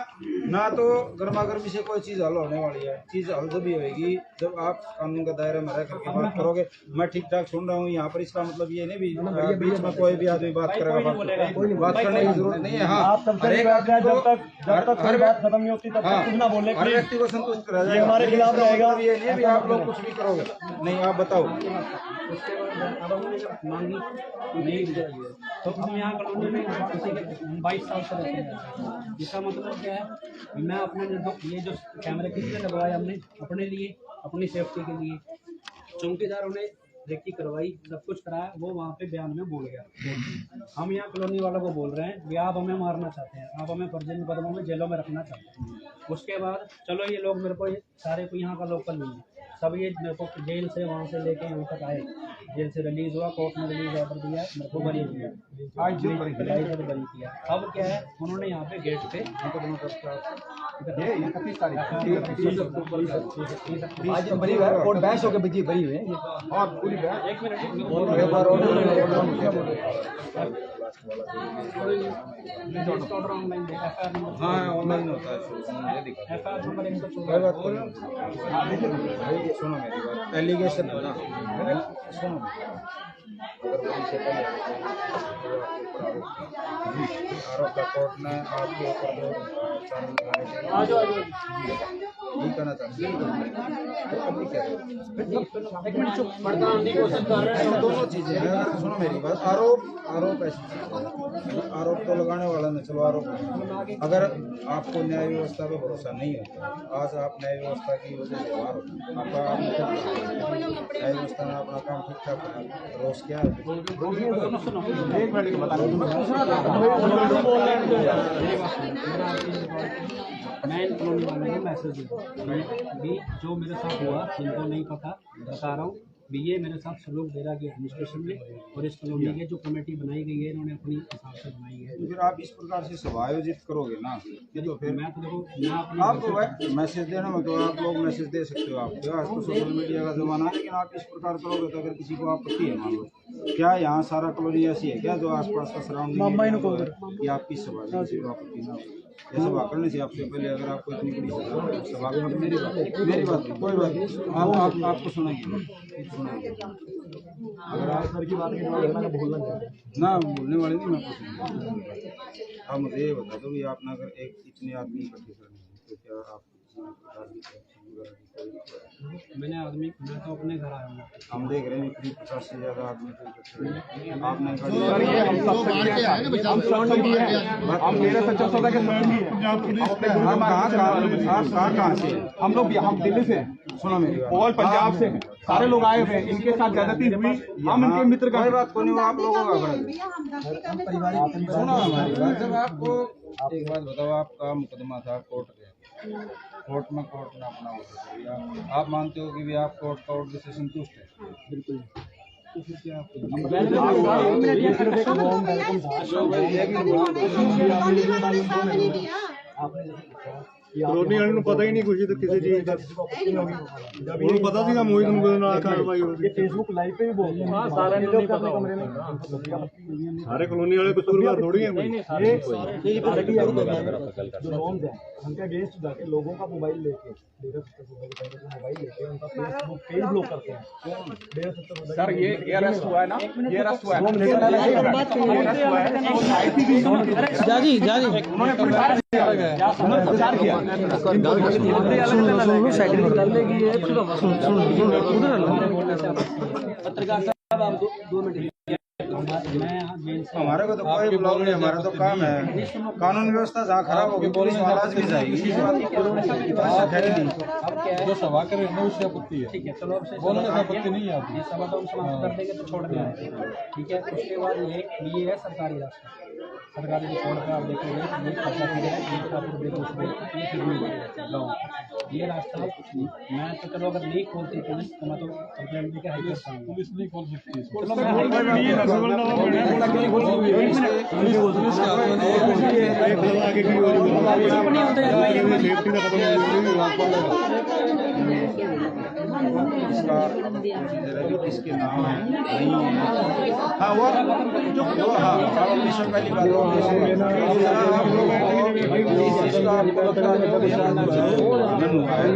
ना तो गर्मा गर्मी से कोई चीज़ हल होने वाली है, चीज़ हल जब भी होगी जब आप कानून का दायरे में रह करके बात करोगे। मैं ठीक ठाक सुन रहा हूँ यहाँ पर, इसका मतलब ये नहीं भी बीच में कोई भी आदमी बात करेगा, बात करने की जरूरत नहीं है। हाँ, हर एक आदमी को हर बात खत्म नहीं होती तब तक कुछ ना बोले, हर व्यक्ति को संतुष्ट करा जाएगा, हमारे खिलाफ रहेगा। ये नहीं भी आप लोग कुछ भी करोगे नहीं। आप बताओ मांगी नहीं दी जाती है तो हम यहाँ कॉलोनी में किसी के 22 साल से रहते हैं। इसका मतलब क्या है, मैं अपने ये जो कैमरे किसने लगवाए हमने अपने लिए, अपनी सेफ्टी के लिए। चौकीदार उन्हें रेकी करवाई, सब कुछ कराया, वो वहाँ पे बयान में बोल गया। हम यहाँ कॉलोनी वालों को बोल रहे हैं कि आप हमें मारना चाहते हैं, आप हमें फर्जी मुकदमों में जेलों में रखना चाहते हैं। उसके बाद चलो ये लोग मेरे को सारे को यहाँ का लोकल नहीं है, सब ये मेरे को जेल से वहाँ से लेके यहाँ तक आए, जेल से रिलीज हुआ, कोर्ट ने रिलीज ऑर्डर दिया, मेरे को बरी किया, बरी किया। अब क्या है, उन्होंने यहाँ पे गेट पे बहस होकर बची बरी हुए और पूरी एक मिनट ऑर्डर ऑनलाइन हाँ ऑनलाइन होता है। FIR number 114। सुनो मेरी बात, एलिगेशन है ना, सुनो अगर बड़ी से पहले आरोप का कोर्ट ने आपके ऊपर जो चार्ज लगाने ये करना चाहते हैं। दोनों चीजें हैं, सुनो मेरी बात, आरोप ऐसी आरोप तो लगाने वाला नहीं, चलो आरोप। अगर आपको न्याय व्यवस्था पे भरोसा नहीं है, आज आप न्याय व्यवस्था की वजह से बाहर हो, आपका न्याय व्यवस्था ने अपना काम ठीक ठाक करा, रोज क्या है मैं इन कॉलोनी वालों को मैसेज भी जो मेरे साथ हुआ जिनको नहीं पता बता रहा हूँ भी, ये मेरे साथ सलूक दे रहा कि एडमिनिस्ट्रेशन में, और इस कॉलोनी की जो कमेटी बनाई गई है इन्होंने अपनी हिसाब से बनाई है। तो फिर आप इस प्रकार से सभा आयोजित करोगे ना, ये तो फिर मैं तो देखो मैं अपनी आप मैसेज देना में तो आप लोग मैसेज दे सकते हो, आप आज तो सोशल मीडिया का जमाना है, लेकिन आप इस प्रकार करोगे तो अगर किसी को आपत्ति है, मान लो क्या यहाँ सारा कॉलोनी ऐसी है क्या जो आसपास का सराउंडिंग कि आपकी सभा किसी को आपत्ति ना हो, ये सभा करने से आपसे पहले अगर आपको इतनी बड़ी सभा मेरी बात कोई बात नहीं, आपको सुनाइए अगर आप सर की बात ना बोलने वाले नहीं, मैं कुछ आप मुझे ये बता दो कि आपने अगर एक इतने आदमी इकट्ठे करने हैं तो क्या आप मैंने आदमी मैं तो अपने घर आया हूँ, हम देख रहे हैं करीब 50 से ज़्यादा आदमी आपने हम मेरे सच्चा सौदा के स्वयं ही कहाँ से हम लोग हम दिल्ली से हैं, सुनो मेरी बात, और पंजाब से हैं, सारे लोग आए हुए हैं, इनके साथ ज्यादती हुई, हम इनके मित्र का कोई बात को नहीं, आप लोगों का बड़ा भैया हम गलती करने से सुनो हमारी बात। जब आपको एक बात बताओ, आपका मुकदमा था कोर्ट में अपना ऑर्डर दिया, आप मानते हो कि भी आप कोर्ट का ऑर्डर से संतुष्ट है? बिल्कुल। तो फिर क्या कॉलोनी वाले पता ही नहीं कुछ तो किसी चीज का जब ये पता थी ना मोहित उनको ना कार्रवाई हो रही, फेसबुक लाइव पे भी बोल रहे हैं सारे कॉलोनी वाले कसूरवार थोड़ी हैं, जो नॉर्म्स हैं उनके अगेंस्ट जाके लोगों का मोबाइल लेके मोबाइल लेके उनका फेसबुक पेज ब्लॉक करते हैं। सर ये अरेस्ट हुआ है ना, ये अरेस्ट हुआ है, उन्होंने प्रचार किया पत्रकार साहब आप 2 मिनट मैं यहाँ जेल से हमारे को तो कोई ब्लॉग नहीं, हमारा तो काम है कानून व्यवस्था जहाँ खराब होगी पुलिस महाराज भी जाएगी, इस बात की अब क्या है जो सभा कर रहे हैं उससे आपत्ति है, ठीक है, चलो अब से बोलने से आपत्ति नहीं है आपकी। ये सभा तो हम समाप्त कर देंगे तो छोड़ देंगे, ठीक है। उसके बाद ये है सरकारी रास्ता, सरकारी रिकॉर्ड पे आप देखेंगे ये खर्चा किया है, ये रास्ता कुछ नहीं। मैं तो चलो अगर नहीं खोलती पुलिस तो मैं तो कंप्लेंट लेके हाई कोर्ट जाऊंगा, पुलिस नहीं खोल सकती इसको। चलो मैं हाई कोर्ट किसके नाम है नहीं है, हाँ वो जो हाँ पहली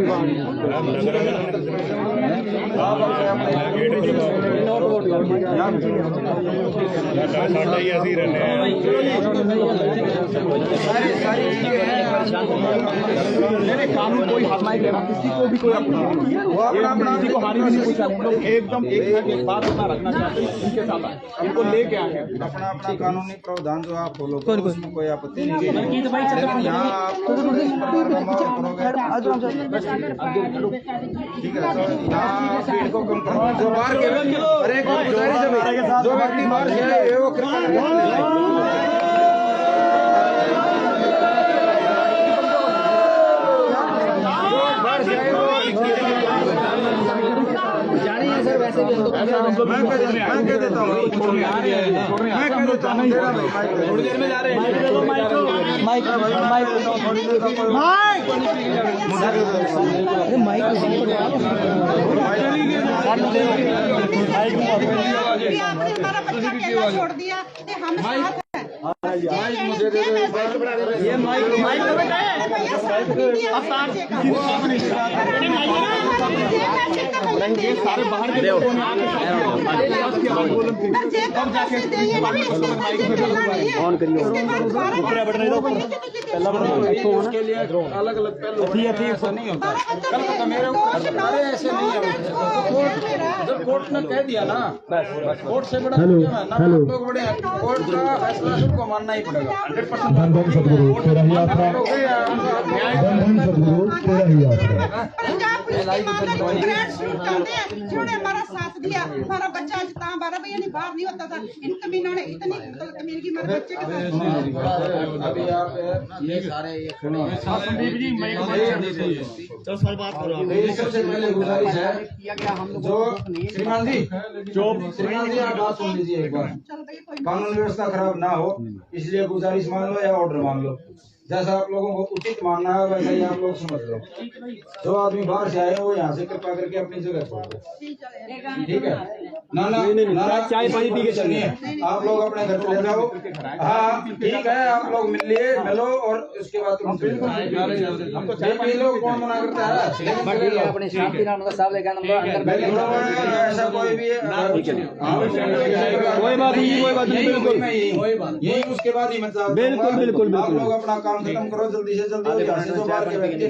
बात कानून कोई हाथ नहीं देना, किसी को भी कोई किसी को हानि भी नहीं पहुंचानी। हम लोग एकदम एक बात अपना रखना चाहते हैं, उनके साथ आए, हमको लेके आए हैं। अपना अपना कानूनी प्रावधान जो आप फॉलो करो, उसमें कोई आपत्ति नहीं है, लेकिन यहाँ आप इस प्रकार का माहौल करोगे, ठीक है। तो यहाँ भीड़ को कम करो, जो बाहर के अरे जो व्यक्ति बाहर से आए हैं, वो कृपया मैं कह देता हूँ थोड़ी देर में जा रहे हैं। छोड़ दिया सारे बाहर के लोगों ने ऑन करिए, उसके लिए अलग अलग पहलू ऐसा नहीं होता। कल मेरे ऊपर ऐसे नहीं है, जब कोर्ट ने कह दिया ना, कोर्ट से बड़ा लोग बड़े कोर्ट का फैसला सबको मानना ही पड़ेगा 100%। जिन्होंने हमारा साथ दिया, हमारा बच्चा आज 12 बजे नहीं बाहर नहीं होता था, इन कमीनों ने इतनी कमीनगी मेरे बच्चे के साथ। अभी आप ये सारे सबसे पहले गुजारिश है, जो श्रीमान जी आप बात सुन लीजिए एक बार। कानून व्यवस्था खराब ना हो, इसलिए गुजारिश मान लो या ऑर्डर मान लो, जैसा आप लोगों को उचित मानना है वैसा ही आप लोग समझ लो। जो आदमी बाहर से आए वो यहाँ से कृपा करके अपनी जगह छोड़ दो, ठीक है ना? चाय पानी पी के चलिए, आप लोग अपने घर चले जाओ। हाँ ठीक है, आप लोग मिलो और उसके बाद पी लो, कौन मना करता है? अपने ऐसा कोई भी कोई बात नहीं, बिल्कुल यही उसके बाद ही मतलब बिल्कुल आप लोग अपना काम खत्म करो जल्दी से जल्दी, यहाँ से जो बाहर के व्यक्ति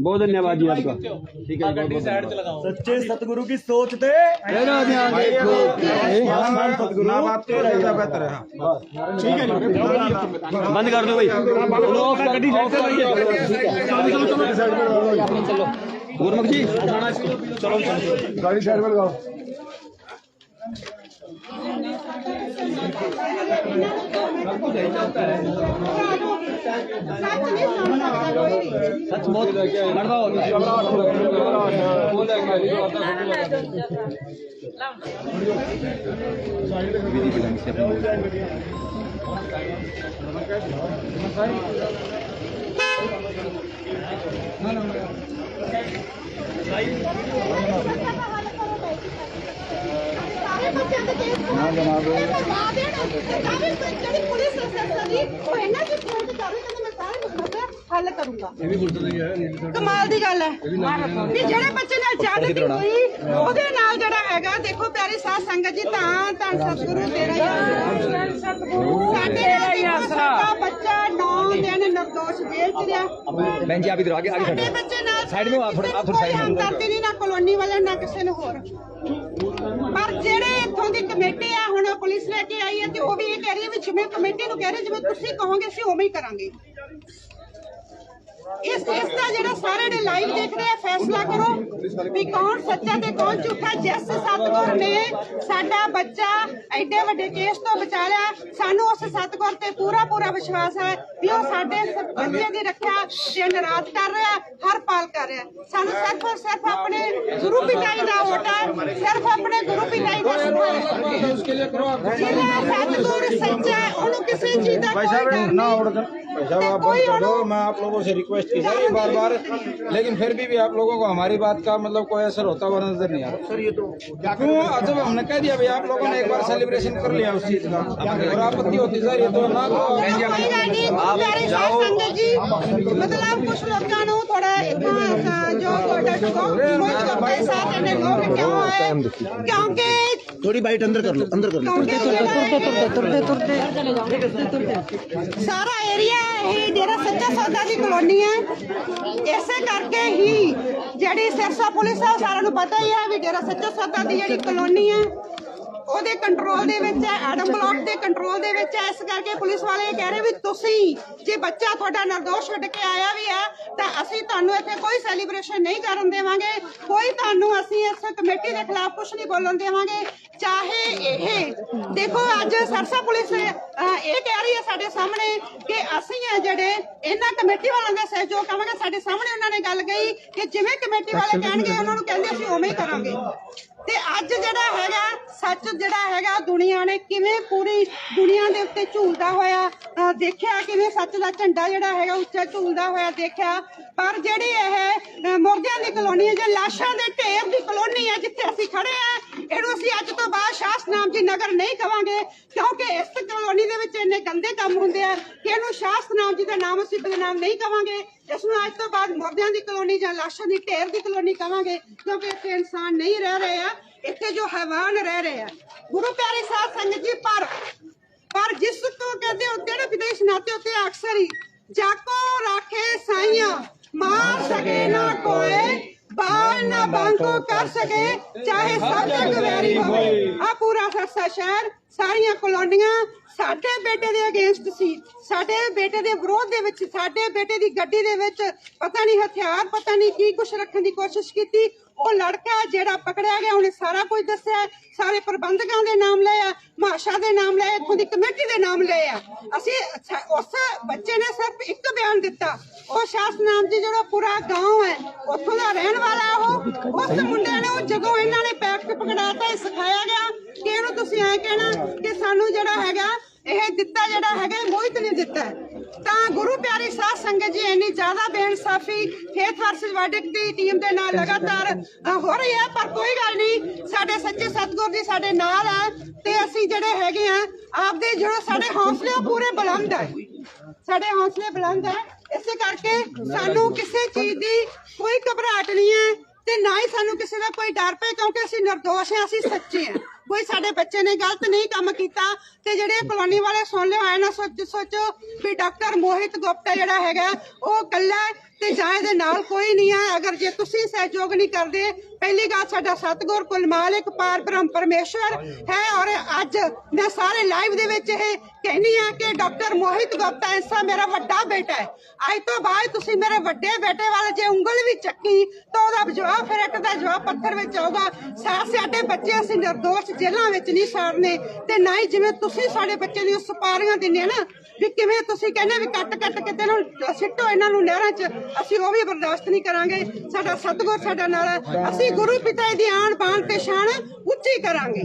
बहुत धन्यवाद जी आपका। ठीक है, सच्चे सतगुरु की सोच थे बेहतर है। ठीक है, बंद कर दो भाई, चलो गुरमुख जी चलो गाड़ी साइड में लगाओ। सच बहुत हल करूंगा। कमाल दी गल है कि जेड़े बच्चे नाल ज्यादती हुई ओदे नाल जेड़ा हैगा, देखो प्यारी साध संगत जी, धन धन सतगुरु तेरा ही आसरा। बच्चा 9 दिन निर्दोष जेल च रहा, बहन जी आप इधर आगे साडे बच्चे नाल साइड में आप थोड़ा साइड में हमदर्दी नहीं ना कॉलोनी वाले ना किसी ने होर। पर जेड़े इत्थों दी कमेटी है, हुण पुलिस लेके आई है ते वो भी ये कह रही है भी जिवें कमेटी नूं कह रहे जिवें तुसीं कहोगे असीं उवें ही करांगे। इसका जेड़ा सारे ने लाइव देख रहे हैं, फैसला करो भी कौन सच्चा ते कौन झूठा। जिस सतगुर ने साडा बच्चा एडे वड्डे केस तो बचा लिया, सानू उस सतगुर ते पूरा विश्वास है भी वो साडे बच्चे दी रक्षा दिन रात कर रहा, हर पाल कर रहा। सानू सिर्फ और सिर्फ अपने गुरु पिताई दा वोट है, सिर्फ अपने गुरु पिताई दा सतगुर सच्चा है, उन्होंने किसी चीज दा जब आप बंद कर दो, मैं आप लोगों से रिक्वेस्ट की जा रही है बार बार, लेकिन फिर भी आप लोगों को हमारी बात का मतलब कोई असर होता हुआ नजर नहीं आ रहा। सर ये तो क्यों, जब हमने कह दिया भाई आप लोगों ने एक बार सेलिब्रेशन कर लिया उस चीज का, और आपत्ति होती सर ये तो ना संगत जी, मतलब कुछ लोगों ਨੂੰ थोड़ा जो क्योंकि थोड़ी बाइट अंदर कर लो, अंदर कर लो। सारा एरिया ही डेरा सच्चा सौदा की कॉलोनी है, इसे करके ही ਜਿਹੜੀ ਸਿਰਸਾ ਪੁਲਿਸ ਹੈ ਸਾਰਿਆਂ ਨੂੰ ਪਤਾ ਹੀ ਹੈ ਵੀ ਡੇਰਾ ਸੱਚਾ ਸੌਦਾ ਦੀ ਜਿਹੜੀ ਕਲੋਨੀ ਹੈ ਉਹਦੇ ਕੰਟਰੋਲ ਦੇ ਵਿੱਚ ਹੈ, ਐਡਮ ਬਲਾਕ ਦੇ ਕੰਟਰੋਲ ਦੇ ਵਿੱਚ ਹੈ। ਇਸ ਕਰਕੇ ਪੁਲਿਸ ਵਾਲੇ ਕਹਿ ਰਹੇ ਵੀ ਤੁਸੀਂ ਜੇ ਬੱਚਾ ਤੁਹਾਡਾ ਨਿਰਦੋਸ਼ ਛੱਡ ਕੇ ਆਇਆ ਵੀ ਹੈ ਤਾਂ ਅਸੀਂ ਤੁਹਾਨੂੰ ਇੱਥੇ ਕੋਈ ਸੈਲੀਬ੍ਰੇਸ਼ਨ ਨਹੀਂ ਕਰਨ ਦੇਵਾਂਗੇ, ਕੋਈ ਤੁਹਾਨੂੰ ਅਸੀਂ ਇਸ ਕਮੇਟੀ ਦੇ ਖਿਲਾਫ ਕੁਝ ਨਹੀਂ ਬੋਲਣ ਦੇਵਾਂਗੇ। ਚਾਹੇ ਇਹ ਦੇਖੋ ਅੱਜ ਸਿਰਸਾ ਪੁਲਿਸ ਇਹ ਕਹਿ ਰਹੀ ਹੈ ਸਾਡੇ ਸਾਹਮਣੇ ਕਿ ਅਸੀਂ ਆ ਜਿਹੜੇ ਇਹਨਾਂ ਕਮੇਟੀ ਵਾਲਿਆਂ ਦੇ ਸਹਿਯੋਗ ਕਰਾਂਗੇ। ਸਾਡੇ ਸਾਹਮਣੇ ਉਹਨਾਂ ਨੇ ਗੱਲ ਕਹੀ ਕਿ ਜਿਵੇਂ ਕਮੇਟੀ ਵਾਲੇ ਕਹਿਣਗੇ ਉਹਨਾਂ ਨੂੰ ਕਹਿੰਦੇ ਅਸੀਂ ਉਵੇਂ ਹੀ ਕਰਾਂਗੇ। ਤੇ ਅੱਜ ਜਿਹੜਾ ਹੈਗਾ ਸੱਚ ਜਿਹੜਾ ਹੈਗਾ ਦੁਨੀਆ ਨੇ ਕਿਵੇਂ ਪੂਰੀ ਦੁਨੀਆ ਦੇ ਉੱਤੇ ਝੂਲਦਾ ਹੋਇਆ ਦੇਖਿਆ, ਕਿਵੇਂ ਸੱਚ ਦਾ ਝੰਡਾ ਜਿਹੜਾ ਹੈਗਾ ਉੱਚਾ ਝੂਲਦਾ ਹੋਇਆ ਦੇਖਿਆ। ਪਰ ਜਿਹੜੀ ਇਹ ਮੁਰਦਿਆਂ ਦੀ ਕਲੋਨੀ ਹੈ, ਜੇ ਲਾਸ਼ਾਂ ਦੇ ਢੇਰ ਦੀ ਕਲੋਨੀ ਹੈ ਜਿੱਥੇ ਅਸੀਂ ਖੜੇ ਆ, ਇਹਨੂੰ ਅਸੀਂ ਅੱਜ ਤੋਂ ਬਾਅਦ ਸ਼ਾਸਤਨਾਮ ਜੀ ਨਗਰ ਨਹੀਂ ਕਵਾਂਗੇ, ਕਿਉਂਕਿ ਇਸ ਕਲੋਨੀ ਦੇ ਵਿੱਚ ਇੰਨੇ ਗੰਦੇ ਕੰਮ ਹੁੰਦੇ ਆ ਕਿ ਇਹਨੂੰ ਸ਼ਾਸਤਨਾਮ ਜੀ ਦਾ ਨਾਮ ਅਸੀਂ ਬਦਨਾਮ ਨਹੀਂ ਕਵਾਂਗੇ। ਇਸ ਨੂੰ ਅੱਜ ਤੋਂ ਬਾਅਦ ਮੁਰਦਿਆਂ ਦੀ ਕਲੋਨੀ ਜਾਂ ਲਾਸ਼ਾਂ ਦੀ ਢੇਰ ਦੀ ਕਲੋਨੀ ਕਵਾਂਗੇ, ਕਿਉਂਕਿ ਇੱਥੇ ਇਨਸਾਨ ਨਹੀਂ ਰਹਿ ਰਹੇ ਆ, ਇੱਥੇ ਜੋ ਹੈਵਾਨ ਰਹਿ ਰਹੇ ਆ। ਗੁਰੂ ਪਿਆਰੀ ਸਾਧ ਸੰਗਤ ਜੀ, ਪਰ ਜਿਸ ਤੋਂ ਕਹਿੰਦੇ ਹੁੰਦੇ ਨਾ ਵਿਦੇਸ਼ ਨਾਤੇ ਉੱਤੇ ਅਕਸਰ ਹੀ ਜਾਕੋ ਰਾਖੇ ਸਾਈਆਂ ਮਾਰ ਸਕੇ ਨਾ ਕੋਏ, ਬਾਲ ਨਾ ਬਾਂਕੋ ਕਰ ਸਕੇ ਚਾਹੇ ਸਭ ਜਗ ਵੈਰੀ ਹੋਵੇ। ਆ ਪੂਰਾ ਸਰਸਾ ਸ਼ਹਿਰ ਸਾਰੀਆਂ ਕਲੋਨੀਆਂ ਸਾਡੇ ਬੇਟੇ ਦੇ ਅਗੇਂਸਟ ਸੀ, ਸਾਡੇ ਬੇਟੇ ਦੇ ਵਿਰੋਧ ਦੇ ਵਿੱਚ, ਸਾਡੇ ਬੇਟੇ ਦੀ ਗੱਡੀ ਦੇ ਵਿੱਚ ਪਤਾ ਨਹੀਂ ਹਥਿਆਰ ਪਤਾ ਨਹੀਂ ਕੀ ਕੁਛ ਰੱਖਣ ਦੀ ਕੋਸ਼ਿਸ਼ ਕੀਤੀ। ਉਹ ਲੜਕਾ ਜਿਹੜਾ ਪਕੜਿਆ ਗਿਆ ਉਹਨੇ ਸਾਰਾ ਕੁਝ ਦੱਸਿਆ, ਸਾਰੇ ਪ੍ਰਬੰਧਕਾਂ ਦੇ ਨਾਮ ਲਏ ਆ, ਮਾਸ਼ਾ ਦੇ ਨਾਮ ਲਏ, ਇੱਥੋਂ ਦੀ ਕਮੇਟੀ ਦੇ ਨਾਮ ਲਏ ਆ। ਅਸੀਂ ਉਸ ਬੱਚੇ ਨੇ ਸਿਰਫ ਇੱਕ ਬਿਆਨ ਦਿੱਤਾ, ਉਹ ਸ਼ਾਸਤਨਾਮ ਜੀ ਜਿਹੜਾ ਪੂਰਾ ਗਾਂਵ ਹੈ ਉੱਥੋਂ ਦਾ ਰਹਿਣ ਵਾਲਾ ਉਸ ਮੁੰਡੇ ਨੇ ਜਦੋਂ ਇਹਨਾਂ ਨੇ ਪੈਕ ਪਕੜਾਤਾ ਸਿਖਾਇਆ ਗਿਆ ਕਿ ਇਹਨੂੰ ਤੁਸੀਂ ਐਂ ਕਹਿਣਾ ਕਿ ਸਾਨੂੰ ਜਿਹੜਾ ਹੈਗਾ ਇਹ ਦਿੱਤਾ ਜਿਹੜਾ ਹੈਗਾ ਮੋਹਿਤ ਨੇ ਦਿੱਤਾ। ਤਾਂ ਗੁਰੂ ਪਿਆਰੀ ਸਾਧ ਸੰਗਤ ਜੀ ਇੰਨੀ ਜ਼ਿਆਦਾ ਬੇਇਨਸਾਫੀ ਫੇਥ ਵਰਸਸ ਵਰਡਿਕਟ ਦੀ ਟੀਮ ਦੇ ਨਾਲ ਲਗਾਤਾਰ ਹੋ ਰਹੀ ਹੈ, ਪਰ ਕੋਈ ਗੱਲ ਨਹੀਂ, ਸਾਡੇ ਸੱਚੇ ਸਤਿਗੁਰ ਜੀ ਸਾਡੇ ਨਾਲ ਹੈ ਤੇ ਅਸੀਂ ਜਿਹੜੇ ਹੈਗੇ ਆ ਆਪਦੇ ਜਿਹੜੇ ਸਾਡੇ ਹੌਸਲੇ ਪੂਰੇ ਬੁਲੰਦ ਹੈ, ਸਾਡੇ ਹੌਸਲੇ ਬੁਲੰਦ ਹੈ। ਇਸੇ ਕਰਕੇ ਸਾਨੂੰ ਕਿਸੇ ਚੀਜ਼ ਦੀ ਕੋਈ ਘਬਰਾਹਟ ਨਹੀਂ ਹੈ ਤੇ ਨਾ ਹੀ ਸਾਨੂੰ ਕਿਸੇ ਦਾ ਕੋਈ ਡਰ ਪਏ, ਕਿਉਂਕਿ ਅਸੀਂ ਨਿਰਦੋਸ਼ ਹਾਂ, ਅਸੀਂ ਸੱਚੇ ਹਾਂ। ਕੋਈ ਸਾਡੇ ਬੱਚੇ ਨੇ ਗਲਤ ਨਹੀਂ ਕੰਮ ਕੀਤਾ ਤੇ ਜਿਹੜੇ ਕਲੋਨੀ ਵਾਲੇ ਸੁਣ ਲਿਓ ਐ ਨਾ ਸੋਚੋ ਵੀ ਡਾਕਟਰ ਮੋਹਿਤ ਗੁਪਤਾ ਜਿਹੜਾ ਹੈਗਾ ਉਹ ਇਕੱਲਾ ਤੇ ਜਾਂ ਇਹਦੇ ਨਾਲ ਕੋਈ ਨਹੀਂ ਹੈ। ਅਗਰ ਜੇ ਤੁਸੀਂ ਸਹਿਯੋਗ ਨਹੀਂ ਕਰਦੇ, ਪਹਿਲੀ ਗੱਲ ਸਾਡਾ ਸਤਿਗੁਰ ਕੁਲ ਮਾਲਿਕ ਪਾਰ ਬ੍ਰਹਮ ਪਰਮੇਸ਼ਵਰ ਹੈ, ਔਰ ਅੱਜ ਮੈਂ ਸਾਰੇ ਲਾਈਵ ਦੇ ਵਿੱਚ ਇਹ ਕਹਿੰਦੀ ਆ ਕਿ ਡਾਕਟਰ ਮੋਹਿਤ ਗੁਪਤਾ ਐਸਾ ਮੇਰਾ ਵੱਡਾ ਬੇਟਾ ਹੈ। ਅੱਜ ਤੋਂ ਬਾਅਦ ਤੁਸੀਂ ਮੇਰੇ ਵੱਡੇ ਬੇਟੇ ਵੱਲ ਜੇ ਉਂਗਲ ਵੀ ਚੱਕੀ ਤਾਂ ਉਹਦਾ ਜਵਾਬ ਫਿਰ ਇੱਕ ਦਾ ਜਵਾਬ ਪੱਥਰ ਵਿੱਚ ਆਊਗਾ। ਸਾਡੇ ਬੱਚੇ ਅਸੀਂ ਨਿਰਦੋਸ਼ ਜੇਲ੍ਹਾਂ ਵਿੱਚ ਨਹੀਂ ਸਾੜਨੇ ਤੇ ਨਾ ਹੀ ਜਿਵੇਂ ਤੁਸੀਂ ਸਾਡੇ ਬੱਚੇ ਦੀ ਸੁਪਾਰੀਆਂ ਦਿੰਦੇ ਨਾ ਵੀ ਕਿਵੇਂ ਤੁਸੀਂ ਕਹਿੰਦੇ ਵੀ ਕੱਟ ਕੇ ਤੇ ਨੂੰ ਸਿੱਟੋ ਇਹਨਾਂ ਨੂੰ ਨਹਿਰਾਂ 'ਚ, ਅਸੀਂ ਉਹ ਵੀ ਬਰਦਾਸ਼ਤ ਨਹੀਂ ਕਰਾਂਗੇ। ਸਾਡਾ ਸਤਿਗੁਰ ਸਾਡਾ ਨਾਲ ਹੈ, ਅਸੀਂ ਗੁਰੂ ਪਿਤਾ ਦੀ ਆਣ ਬਾਣ ਤੇ ਸ਼ਾਨ ਉੱਚੀ ਕਰਾਂਗੇ।